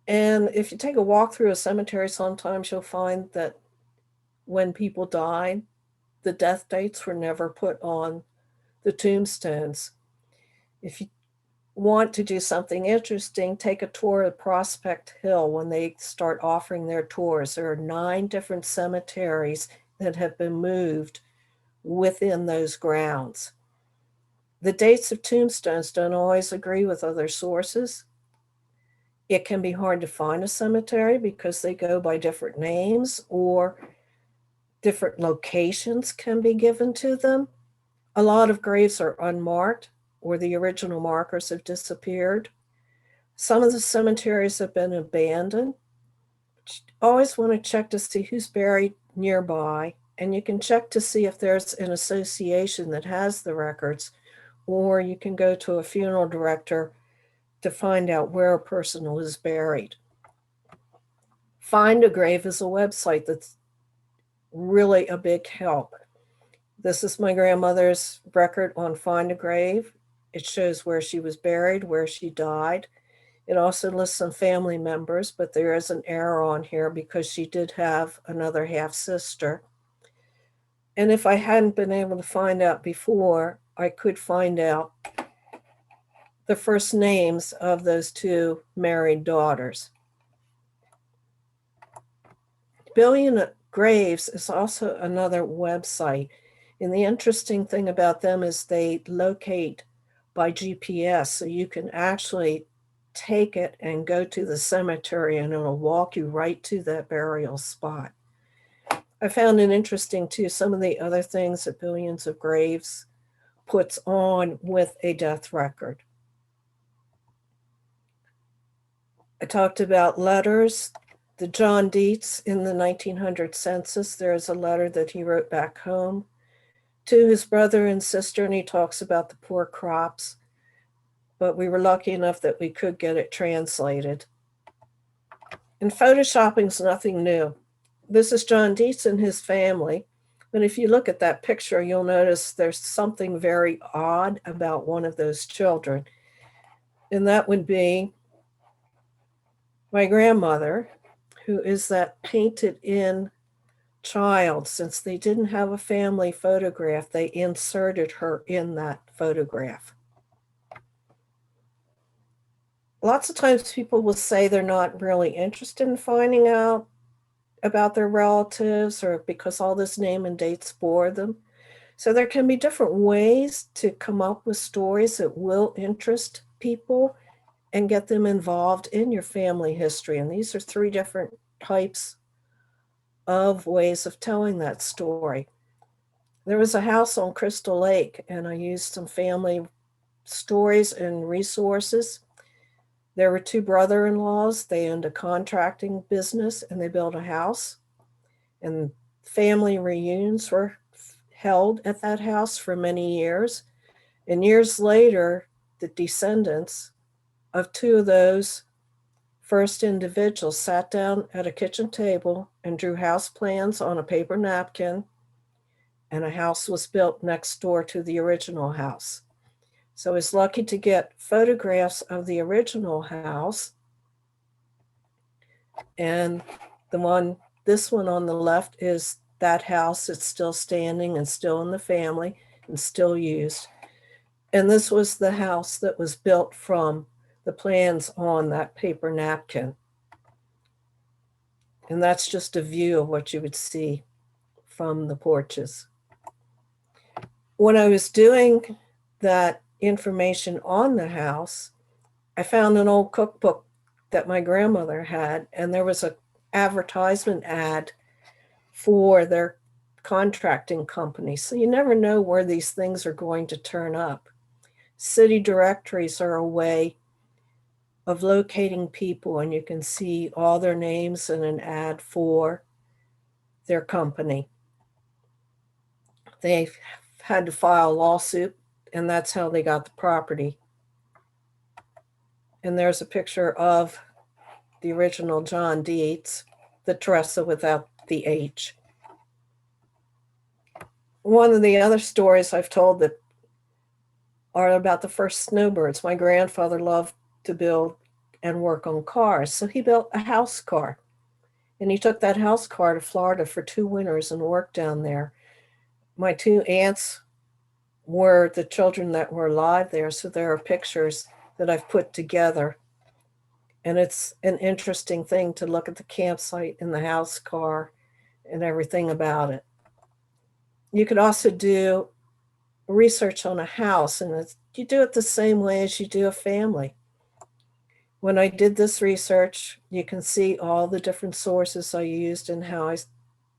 And if you take a walk through a cemetery, sometimes you'll find that when people died, the death dates were never put on the tombstones. If you want to do something interesting, take a tour of Prospect Hill when they start offering their tours. There are 9 different cemeteries that have been moved within those grounds. The dates of tombstones don't always agree with other sources. It can be hard to find a cemetery because they go by different names, or different locations can be given to them. A lot of graves are unmarked, or the original markers have disappeared. Some of the cemeteries have been abandoned. Always want to check to see who's buried nearby, and you can check to see if there's an association that has the records, or you can go to a funeral director to find out where a person was buried. Find a Grave is a website that's really a big help. This is my grandmother's record on Find a Grave. It shows where she was buried, where she died. It also lists some family members, but there is an error on here because she did have another half sister. And if I hadn't been able to find out before, I could find out the first names of those 2 married daughters. Billion Graves is also another website. And the interesting thing about them is they locate by GPS. So you can actually take it and go to the cemetery and it'll walk you right to that burial spot. I found it interesting too, some of the other things that Billions of Graves puts on with a death record. I talked about letters. The John Dietz in the 1900 census, there is a letter that he wrote back home to his brother and sister, and he talks about the poor crops, but we were lucky enough that we could get it translated. And photoshopping's nothing new. This is John Dietz and his family, but if you look at that picture, you'll notice there's something very odd about one of those children, and that would be my grandmother, who is that painted in child. Since they didn't have a family photograph, they inserted her in that photograph. Lots of times people will say they're not really interested in finding out about their relatives, or because all this name and dates bore them. So there can be different ways to come up with stories that will interest people and get them involved in your family history. And these are 3 different types of ways of telling that story. There was a house on Crystal Lake, and I used some family stories and resources. There were 2 brother-in-laws. They owned a contracting business, and they built a house. And family reunions were held at that house for many years. And years later, the descendants of 2 of those first individuals sat down at a kitchen table and drew house plans on a paper napkin, and a house was built next door to the original house. So I was lucky to get photographs of the original house. And this one on the left is that house. It's still standing and still in the family and still used. And this was the house that was built from the plans on that paper napkin. And that's just a view of what you would see from the porches. When I was doing that information on the house, I found an old cookbook that my grandmother had, and there was an advertisement ad for their contracting company. So you never know where these things are going to turn up. City directories are a way of locating people, and you can see all their names in an ad for their company. They've had to file a lawsuit, and that's how they got the property. And there's a picture of the original John Dietz, the Teresa without the H. One of the other stories I've told that are about the first snowbirds. My grandfather loved to build and work on cars, so he built a house car. And he took that house car to Florida for 2 winters and worked down there. My 2 aunts were the children that were alive there, so there are pictures that I've put together. And it's an interesting thing to look at the campsite and the house car and everything about it. You could also do research on a house, and you do it the same way as you do a family. When I did this research, you can see all the different sources I used and how I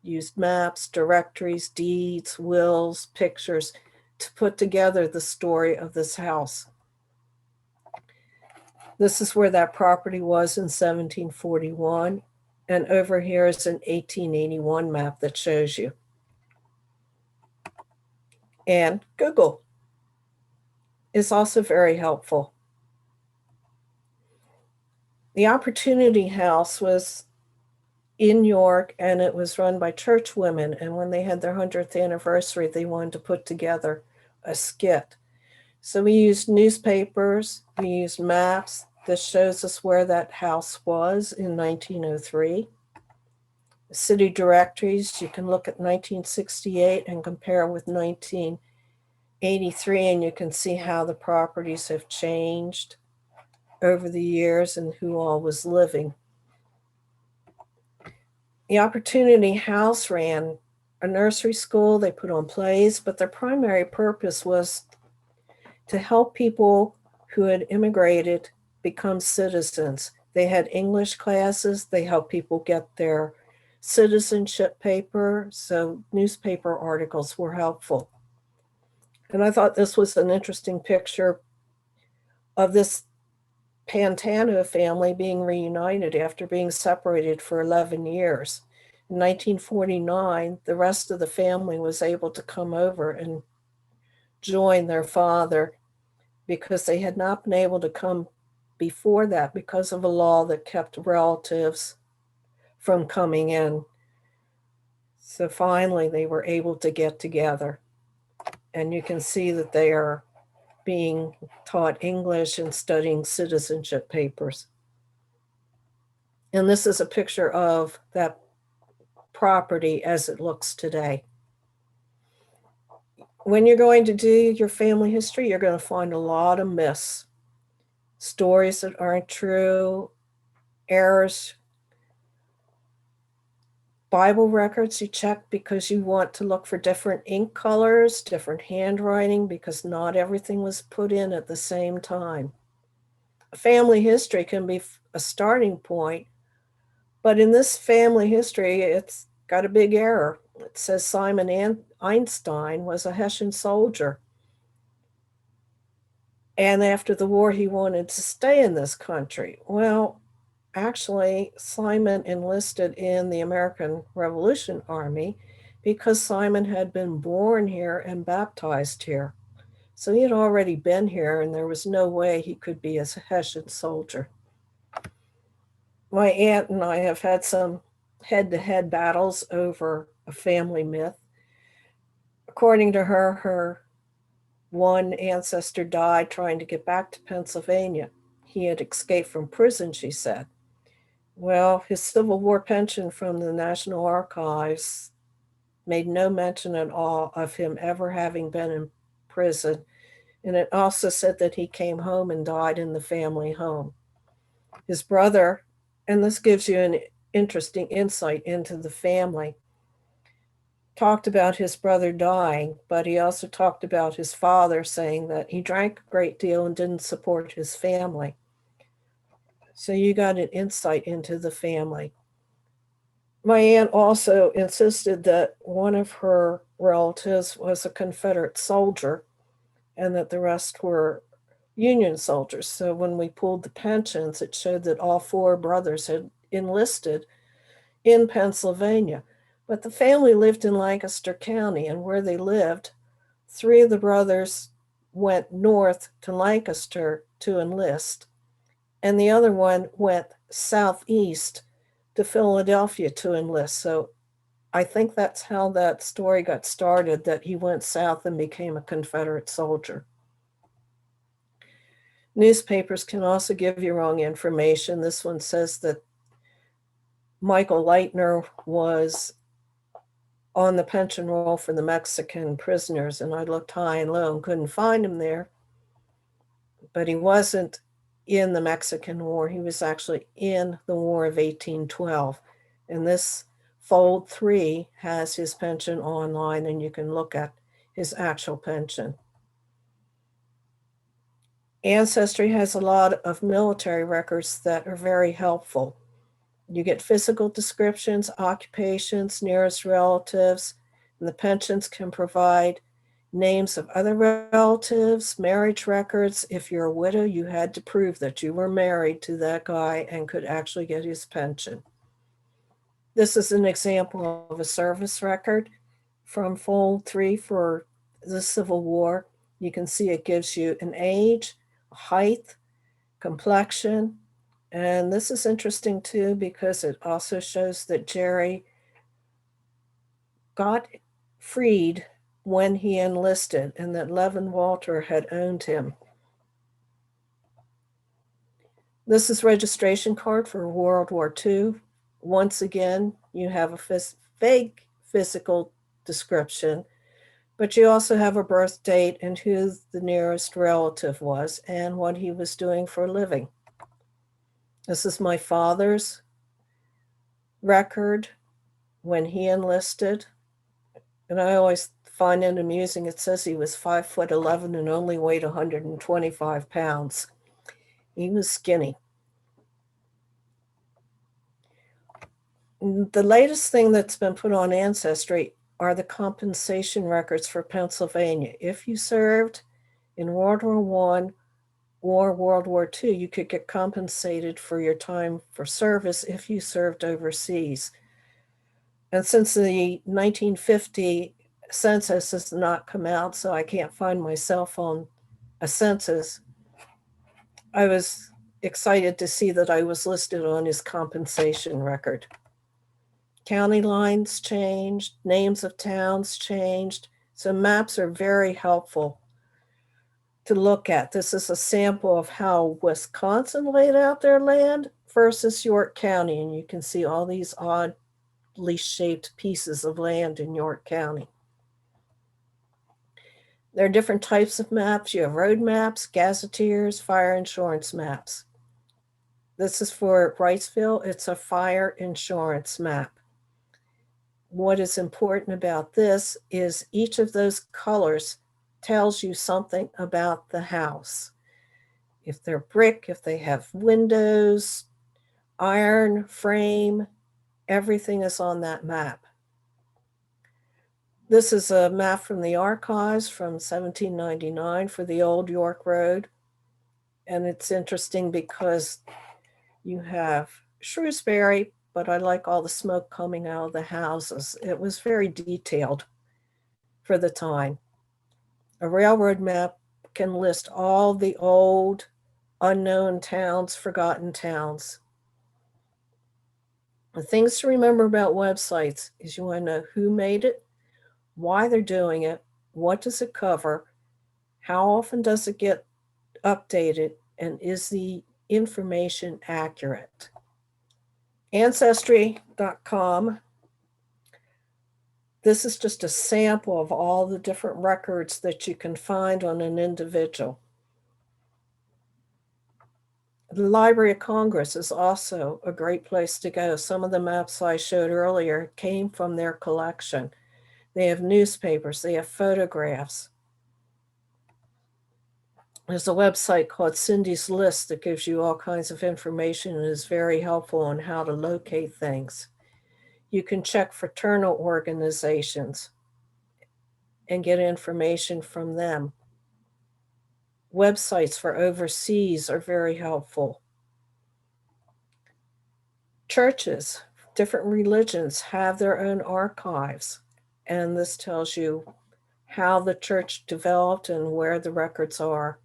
used maps, directories, deeds, wills, pictures to put together the story of this house. This is where that property was in 1741. And over here is an 1881 map that shows you. And Google is also very helpful. The Opportunity House was in York, and it was run by church women. And when they had their 100th anniversary, they wanted to put together a skit. So we used newspapers, we used maps. This shows us where that house was in 1903. City directories, you can look at 1968 and compare with 1983, and you can see how the properties have changed over the years and who all was living. The Opportunity House ran a nursery school. They put on plays, but their primary purpose was to help people who had immigrated become citizens. They had English classes. They helped people get their citizenship paper, so newspaper articles were helpful. And I thought this was an interesting picture of this Pantano family being reunited after being separated for 11 years. In 1949, the rest of the family was able to come over and join their father because they had not been able to come before that because of a law that kept relatives from coming in. So finally, they were able to get together. And you can see that they are being taught English and studying citizenship papers. And this is a picture of that property as it looks today. When you're going to do your family history, you're going to find a lot of myths, stories that aren't true, errors. Bible records you check because you want to look for different ink colors, different handwriting, because not everything was put in at the same time. Family history can be a starting point, but in this family history, it's got a big error. It says Simon Einstein was a Hessian soldier. And after the war, he wanted to stay in this country. Well, actually, Simon enlisted in the American Revolution Army because Simon had been born here and baptized here. So he had already been here, and there was no way he could be a Hessian soldier. My aunt and I have had some head-to-head battles over a family myth. According to her, her one ancestor died trying to get back to Pennsylvania. He had escaped from prison, she said. Well, his Civil War pension from the National Archives made no mention at all of him ever having been in prison. And it also said that he came home and died in the family home. His brother, and this gives you an interesting insight into the family. Talked about his brother dying, but he also talked about his father saying that he drank a great deal and didn't support his family. So you got an insight into the family. My aunt also insisted that one of her relatives was a Confederate soldier and that the rest were Union soldiers. So when we pulled the pensions, it showed that all four brothers had enlisted in Pennsylvania. But the family lived in Lancaster County, and where they lived, three of the brothers went north to Lancaster to enlist, and the other one went southeast to Philadelphia to enlist. So I think that's how that story got started, that he went south and became a Confederate soldier. Newspapers can also give you wrong information. This one says that Michael Leitner was on the pension roll for the Mexican prisoners, and I looked high and low and couldn't find him there. But he wasn't in the Mexican War. He was actually in the War of 1812. And this Fold 3 has his pension online, and you can look at his actual pension. Ancestry has a lot of military records that are very helpful. You get physical descriptions, occupations, nearest relatives, and the pensions can provide names of other relatives, marriage records. If you're a widow, you had to prove that you were married to that guy and could actually get his pension. This is an example of a service record from Fold 3 for the Civil War. You can see it gives you an age, height, complexion, and this is interesting too because it also shows that Jerry got freed when he enlisted and that Levin Walter had owned him. This is registration card for World War II. Once again, you have a vague physical description, but you also have a birth date and who the nearest relative was and what he was doing for a living. This is my father's record when he enlisted. And I always find it amusing. It says he was 5'11" and only weighed 125 pounds. He was skinny. The latest thing that's been put on Ancestry are the compensation records for Pennsylvania. If you served in World War I or World War II, you could get compensated for your time for service if you served overseas. And since the 1950 census has not come out, so I can't find myself on a census, I was excited to see that I was listed on his compensation record. County lines changed, names of towns changed, so maps are very helpful to look at. This is a sample of how Wisconsin laid out their land versus York County, and you can see all these oddly shaped pieces of land in York County. There are different types of maps. You have road maps, gazetteers, fire insurance maps. This is for Wrightsville. It's a fire insurance map. What is important about this is each of those colors tells you something about the house. If they're brick, if they have windows, iron frame, everything is on that map. This is a map from the archives from 1799 for the old York Road. And it's interesting because you have Shrewsbury, but I like all the smoke coming out of the houses. It was very detailed for the time. A railroad map can list all the old, unknown towns, forgotten towns. The things to remember about websites is you want to know who made it, why they're doing it, what does it cover, how often does it get updated, and is the information accurate? Ancestry.com. This is just a sample of all the different records that you can find on an individual. The Library of Congress is also a great place to go. Some of the maps I showed earlier came from their collection. They have newspapers, they have photographs. There's a website called Cindy's List that gives you all kinds of information and is very helpful on how to locate things. You can check fraternal organizations and get information from them. Websites for overseas are very helpful. Churches, different religions have their own archives, and this tells you how the church developed and where the records are,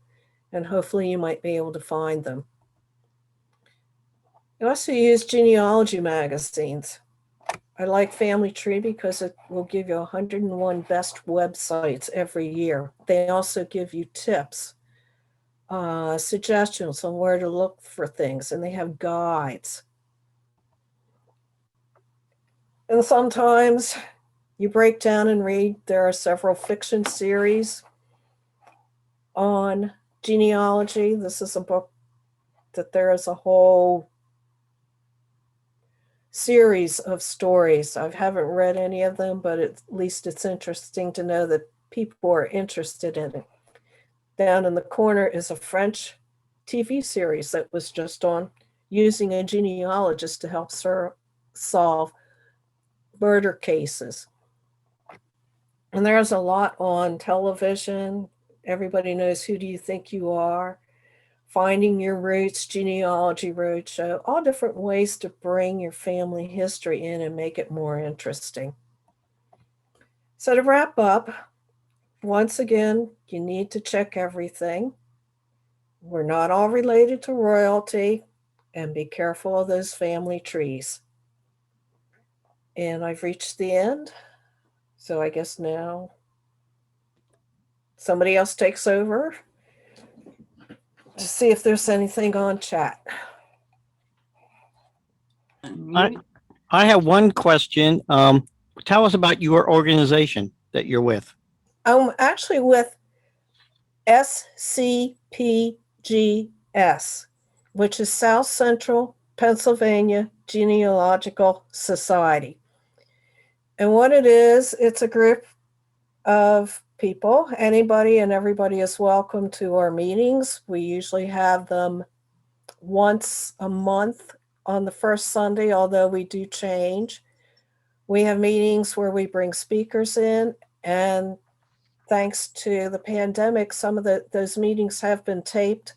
and hopefully you might be able to find them. You also use genealogy magazines. I like Family Tree because it will give you 101 best websites every year. They also give you tips, suggestions on where to look for things, and they have guides. And sometimes you break down and read. There are several fiction series on genealogy. This is a book that there is a whole series of stories. I haven't read any of them, but at least it's interesting to know that people are interested in it. Down in the corner is a French TV series that was just on, using a genealogist to help solve murder cases. And there's a lot on television. Everybody knows Who Do You Think You Are? Finding Your Roots, Genealogy Roadshow, all different ways to bring your family history in and make it more interesting. So to wrap up, once again, you need to check everything. We're not all related to royalty, and be careful of those family trees. And I've reached the end. So I guess now somebody else takes over to see if there's anything on chat. I have one question. Tell us about your organization that you're with. I'm actually with SCGPS, which is South Central Pennsylvania Genealogical Society. And what it is, it's a group of people. Anybody and everybody is welcome to our meetings. We usually have them once a month on the first Sunday, although we do change. We have meetings where we bring speakers in, and thanks to the pandemic, some of those meetings have been taped,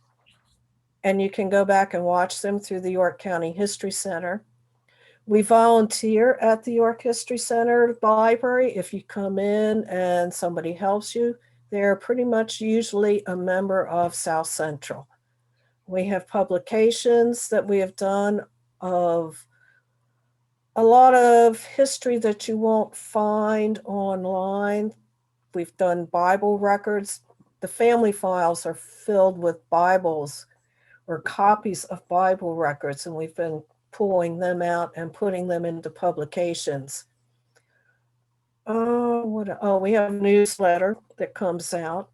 and you can go back and watch them through the York County History Center. We volunteer at the York History Center Library. If you come in and somebody helps you, they're pretty much usually a member of South Central. We have publications that we have done of a lot of history that you won't find online. We've done Bible records. The family files are filled with Bibles or copies of Bible records, and we've been pulling them out and putting them into publications. We have a newsletter that comes out.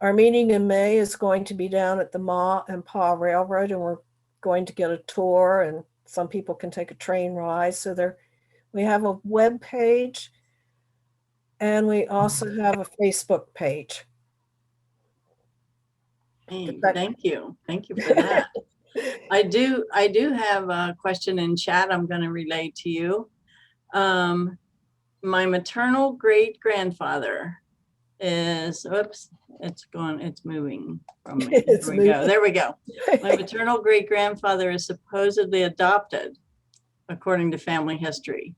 Our meeting in May is going to be down at the Ma and Pa Railroad, and we're going to get a tour, and some people can take a train ride. So we have a web page, and we also have a Facebook page. Hey, thank you. Thank you for that. I do have a question in chat I'm going to relay to you. My maternal great grandfather is, oops, it's moving from me. There we go. My maternal great grandfather is supposedly adopted according to family history.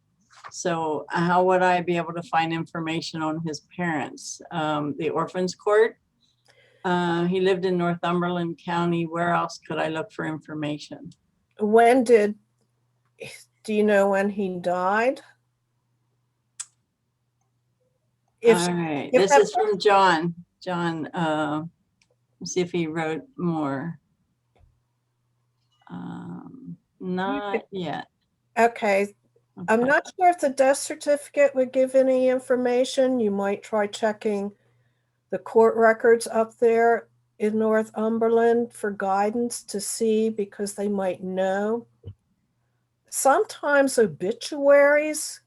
So how would I be able to find information on his parents? The Orphans Court. He lived in Northumberland County. Where else could I look for information? Do you know when he died? All right, this is from John. John, let's see if he wrote more. Not yet. Okay. I'm not sure if the death certificate would give any information. You might try checking the court records up there. in Northumberland for guidance to see because they might know. Sometimes obituaries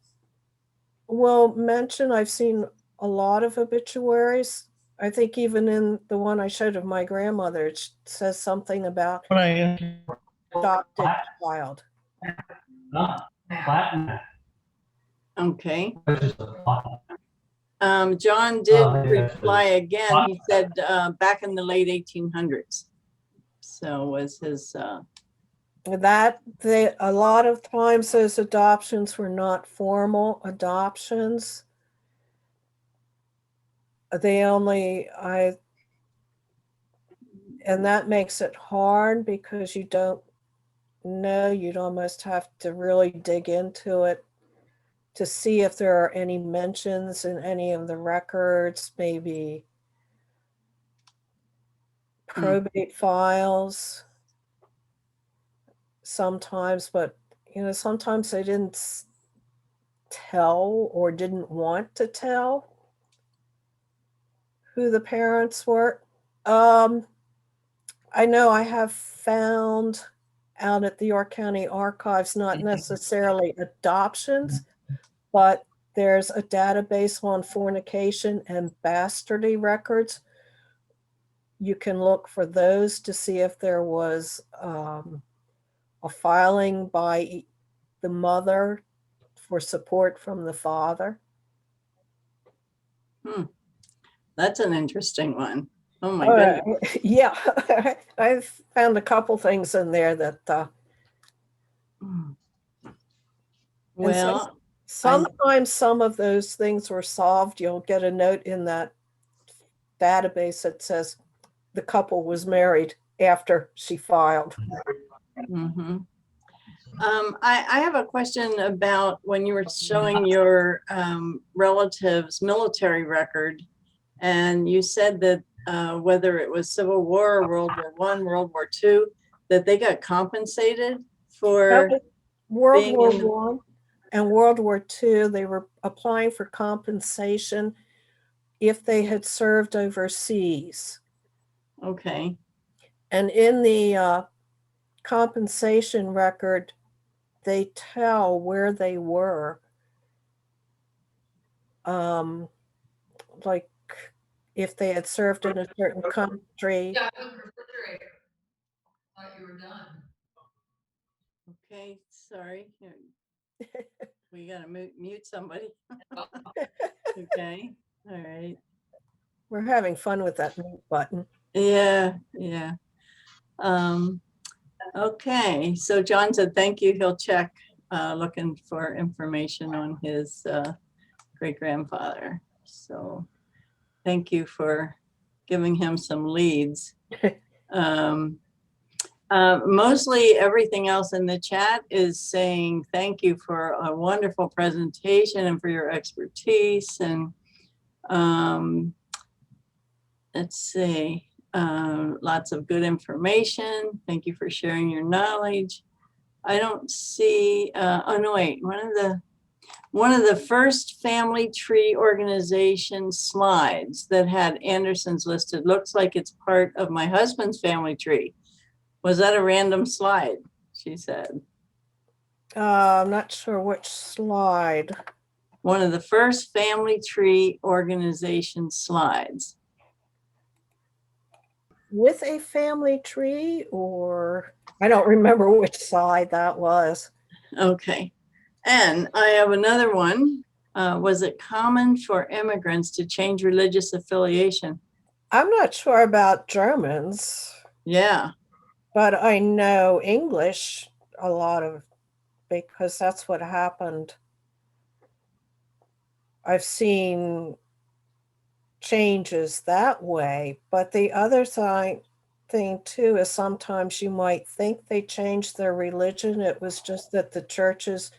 will mention, I've seen a lot of obituaries. I think even in the one I showed of my grandmother, it says something about adopted child. Okay. John did reply again. He said back in the late 1800s. So was his. A lot of times those adoptions were not formal adoptions. And that makes it hard because you don't know, you'd almost have to really dig into it to see if there are any mentions in any of the records, maybe probate files sometimes, but sometimes they didn't tell or didn't want to tell who the parents were. I know I have found out at the York County Archives, not necessarily adoptions, but there's a database on fornication and bastardy records. You can look for those to see if there was a filing by the mother for support from the father. That's an interesting one. Oh my goodness. Yeah, I've found a couple things in there that. Well, sometimes some of those things were solved. You'll get a note in that database that says the couple was married after she filed. I have a question about when you were showing your relatives' military record, and you said that whether it was Civil War or World War I, World War II, that they got compensated for World War I and World War II. They were applying for compensation if they had served overseas. Okay. And in the compensation record, they tell where they were. Like if they had served in a certain country. Yeah, I was refrigerator. Thought you were done. Okay, sorry. We gotta mute somebody. Okay, all right. We're having fun with that mute button. Yeah. Okay, so John said thank you. He'll check looking for information on his great-grandfather. So thank you for giving him some leads. Mostly everything else in the chat is saying thank you for a wonderful presentation and for your expertise. And let's see, lots of good information. Thank you for sharing your knowledge. I don't see, oh no, wait, one of the first family tree organization slides that had Andersons listed looks like it's part of my husband's family tree. Was that a random slide? She said. I'm not sure which slide. One of the first family tree organization slides. With a family tree, or I don't remember which slide that was. Okay. And I have another one. Was it common for immigrants to change religious affiliation? I'm not sure about Germans. Yeah. But I know English a lot of, because that's what happened. I've seen changes that way, but the other thing too is sometimes you might think they changed their religion. It was just that the churches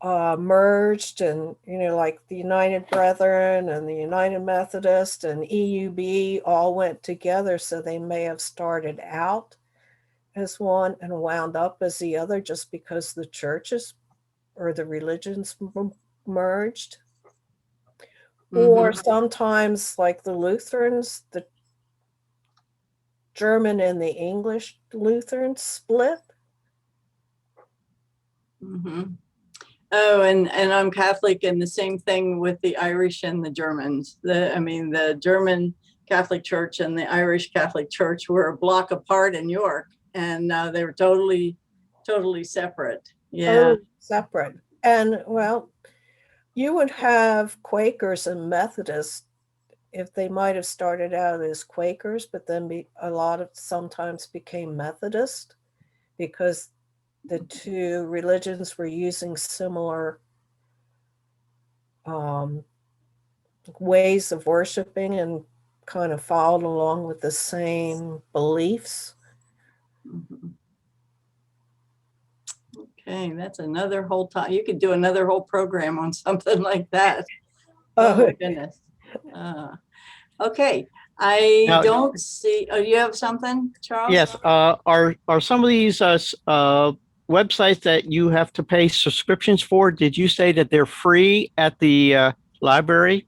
merged, and like the United Brethren and the United Methodist and EUB all went together, so they may have started out as one and wound up as the other just because the churches or the religions merged. Or sometimes like the Lutherans, the German and the English Lutheran split. Mhm. Oh, and I'm Catholic, and the same thing with the Irish and the Germans. The German Catholic Church and the Irish Catholic Church were a block apart in York, and they were totally separate. Yeah. Totally separate. And well, you would have Quakers and Methodists if they might have started out as Quakers, but then a lot of sometimes became Methodist because the two religions were using similar ways of worshiping and kind of followed along with the same beliefs. Mhm. Okay, that's another whole time. You could do another whole program on something like that. Oh my goodness. Okay, I Now- don't see. Oh, you have something, Charles? Yes. Are some of these websites that you have to pay subscriptions for? Did you say that they're free at the library?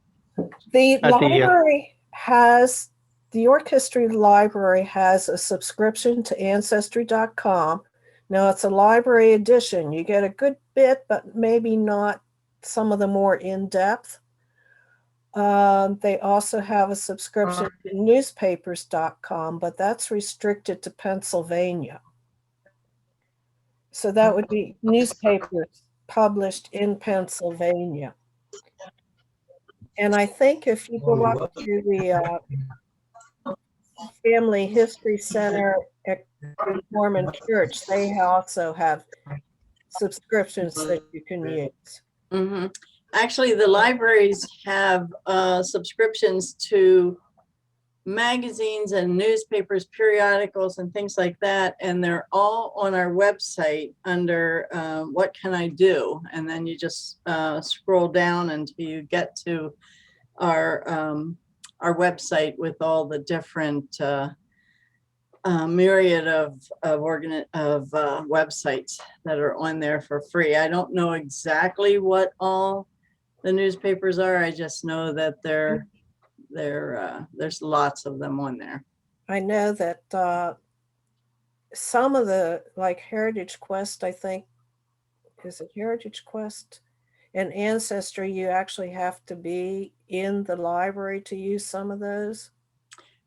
The library has, the York History Library has a subscription to Ancestry.com. Now it's a library edition. You get a good bit, but maybe not some of the more in-depth. They also have a subscription to newspapers.com, but that's restricted to Pennsylvania. So that would be newspapers published in Pennsylvania. And I think if you go up to the Family History Center at Mormon Church, they also have subscriptions that you can use. Mm-hmm. Actually, the libraries have subscriptions to magazines and newspapers, periodicals, and things like that. And they're all on our website under What Can I Do? And then you just scroll down until you get to our website with all the different myriad of websites that are on there for free. I don't know exactly what all the newspapers are. I just know that there's lots of them on there. I know that some of the, like Heritage Quest, I think, is it Heritage Quest and Ancestry, you actually have to be in the library to use some of those.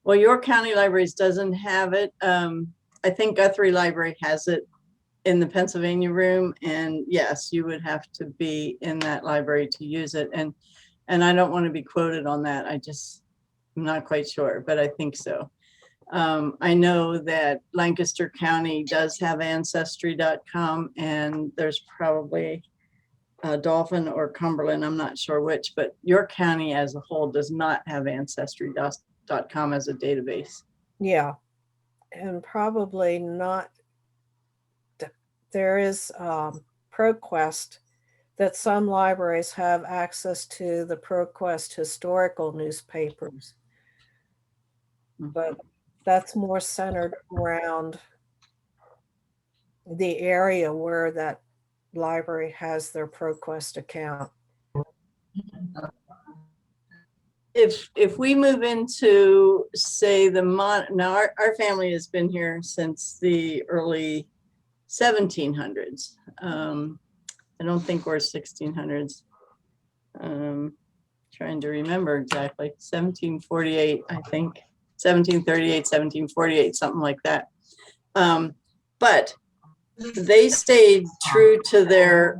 Well, York County Libraries doesn't have it. I think Guthrie Library has it in the Pennsylvania room, and yes, you would have to be in that library to use it. And I don't want to be quoted on that. I'm not quite sure, but I think so. I know that Lancaster County does have Ancestry.com, and there's probably Dauphin or Cumberland, I'm not sure which, but York County as a whole does not have Ancestry.com as a database. Yeah, and probably not. There is ProQuest that some libraries have access to, the ProQuest historical newspapers, but that's more centered around the area where that library has their ProQuest account. If we move into, say, now our family has been here since the early 1700s. I don't think we're 1600s. Trying to remember exactly. 1748, I think. 1738, 1748, something like that. But they stayed true to their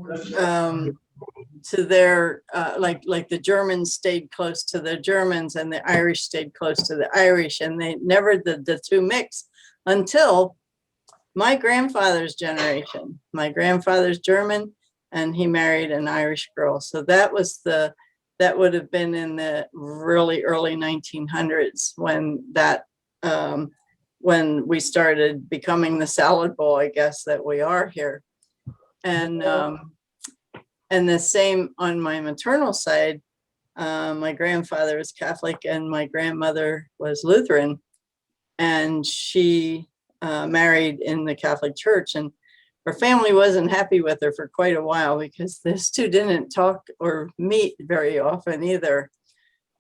like the Germans stayed close to the Germans and the Irish stayed close to the Irish, and they never the two mixed until my grandfather's generation. My grandfather's German, and he married an Irish girl. So that would have been in the really early 1900s when we started becoming the salad bowl, I guess, that we are here. And the same on my maternal side. My grandfather was Catholic and my grandmother was Lutheran, and she married in the Catholic Church, and her family wasn't happy with her for quite a while because these two didn't talk or meet very often either.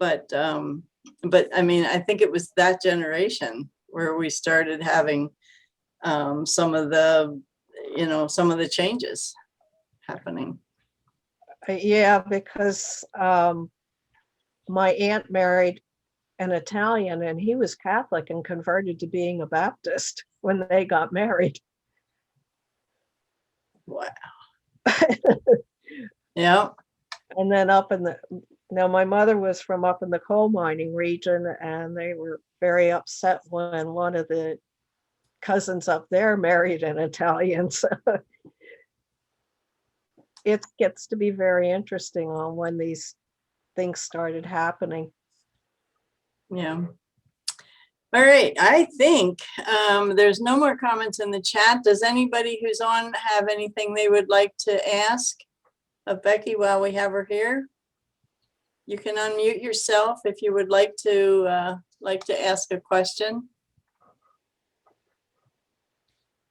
But I mean, I think it was that generation where we started having some of the changes happening. Yeah, because my aunt married an Italian and he was Catholic and converted to being a Baptist when they got married. Wow. Yeah. And then my mother was from up in the coal mining region, and they were very upset when one of the cousins up there married an Italian. So it gets to be very interesting on when these things started happening. Yeah. All right. I think there's no more comments in the chat. Does anybody who's on have anything they would like to ask of Becky while we have her here? You can unmute yourself if you would like to ask a question.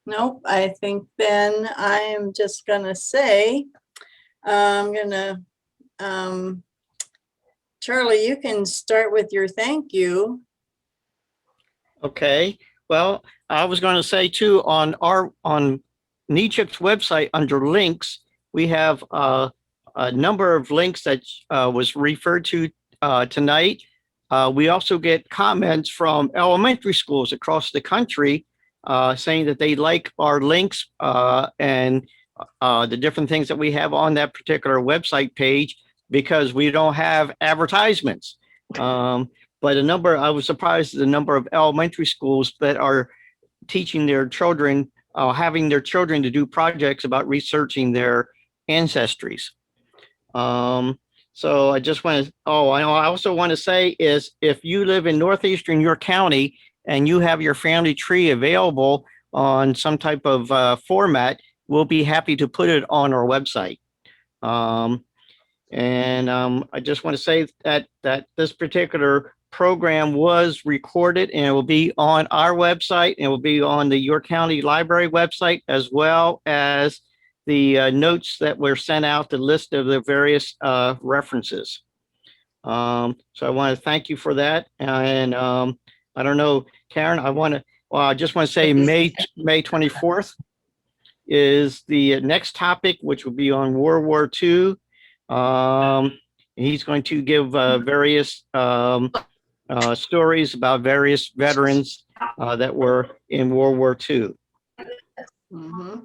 Nope. I think then I am just gonna say, Charlie, you can start with your thank you. Okay. Well, I was going to say too, on NEYCHiP's website under links, we have a number of links that was referred to tonight. We also get comments from elementary schools across the country saying that they like our links and the different things that we have on that particular website page, because we don't have advertisements. But I was surprised at the number of elementary schools that are teaching their children, having their children to do projects about researching their ancestries. So I just want to, I also want to say is, if you live in Northeastern York County and you have your family tree available on some type of format, we'll be happy to put it on our website. I just want to say that this particular program was recorded, and it will be on our website, and it will be on the York County Library website, as well as the notes that were sent out, the list of the various references. So I want to thank you for that. And I don't know, Karen, I just want to say May 24th is the next topic, which will be on World War II. He's going to give various stories about various veterans that were in World War II. Mm-hmm.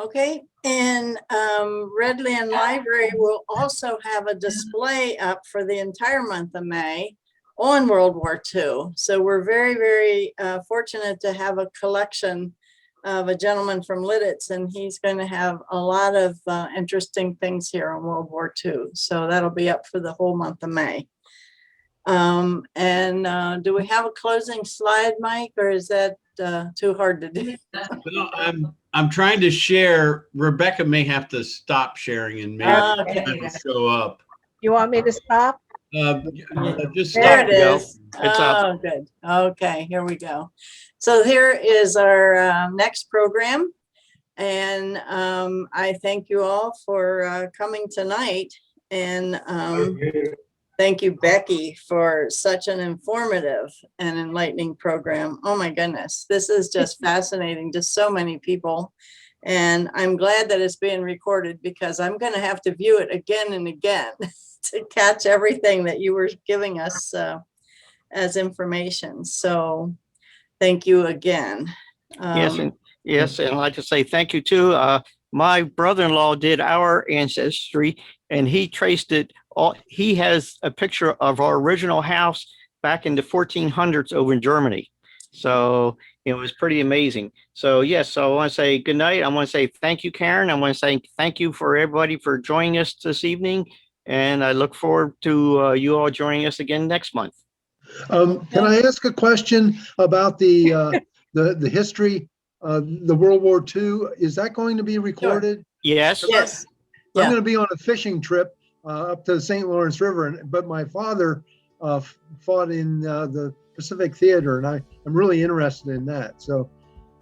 Okay, and Redland Library will also have a display up for the entire month of May on World War II. So we're very, very fortunate to have a collection of a gentleman from Lidditz, and he's going to have a lot of interesting things here on World War II. So that'll be up for the whole month of May. Do we have a closing slide, Mike, or is that too hard to do? Well, I'm trying to share. Rebecca may have to stop sharing and maybe Okay. show up. You want me to stop? Just There stop. it is. It's up. Oh, good. Okay, here we go. So here is our next program. And I thank you all for coming tonight. And thank you, Becky, for such an informative and enlightening program. Oh my goodness, this is just fascinating to so many people. And I'm glad that it's being recorded, because I'm going to have to view it again and again to catch everything that you were giving us as information. So thank you again. Yes, and I'd like to say thank you too. My brother-in-law did our ancestry, and he traced it all. He has a picture of our original house back in the 1400s over in Germany. So it was pretty amazing. So yes, so I want to say good night. I want to say thank you, Karen. I want to say thank you for everybody for joining us this evening, and I look forward to you all joining us again next month. Can I ask a question about the history of the World War II? Is that going to be recorded? Yes. Yes. I'm Yeah. going to be on a fishing trip up to the St. Lawrence River, but my father fought in the Pacific Theater, and I'm really interested in that. So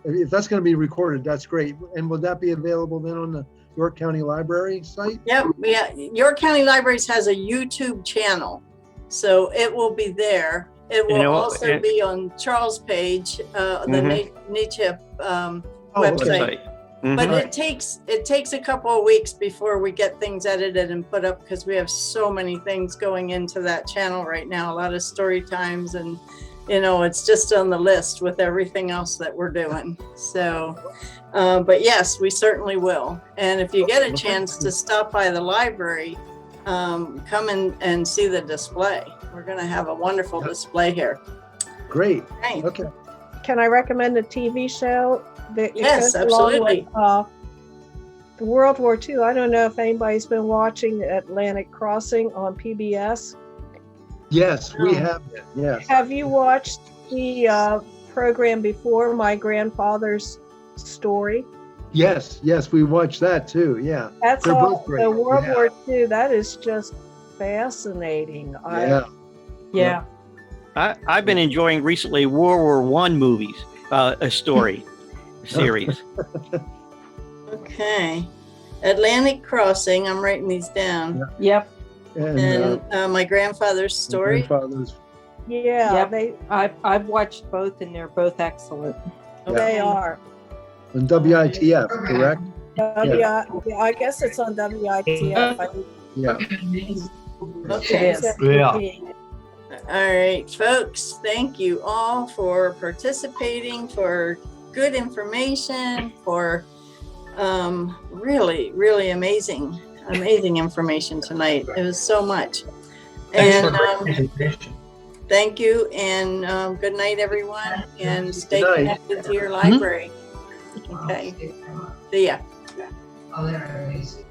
if that's going to be recorded, that's great. And will that be available then on the York County Library site? Yep. Yeah. York County Libraries has a YouTube channel, so it will be there. It will You know, also it- be on Charles' page, the Mhm. NEYCHiP Oh, website. But Mhm. it takes a couple of weeks before we get things edited and put up because we have so many things going into that channel right now. A lot of story times, and it's just on the list with everything else that we're doing. So, but yes, we certainly will. And if you get a chance to stop by the library, come in and see the display. We're going to have a wonderful display here. Great. Right. Okay. Can I recommend a TV show? That it Yes, goes along absolutely. with, the World War II. I don't know if anybody's been watching Atlantic Crossing on PBS. Yes, we Oh. have been. Yes. Have you watched the program before, My Grandfather's Story? Yes. Yes, we watched that too. Yeah. That's They're all. both great. The World Yeah. War II. That is just fascinating. Yeah. Yeah. I've been enjoying recently World War I movies, a story series. Okay. Atlantic Crossing. I'm writing these down. Yep, And And My Grandfather's Story. grandfather's. Yeah, Yep. I've watched both and they're both excellent. they Okay. are. And WITF, correct? I guess it's on WITF. I think Yeah. Okay. It is. it's All right, folks, thank you all for participating, for good information, for really, really amazing information tonight. It was so much. And thank you, and good night, everyone, and stay Good night. connected to your library. Okay, see ya. Oh, they're amazing.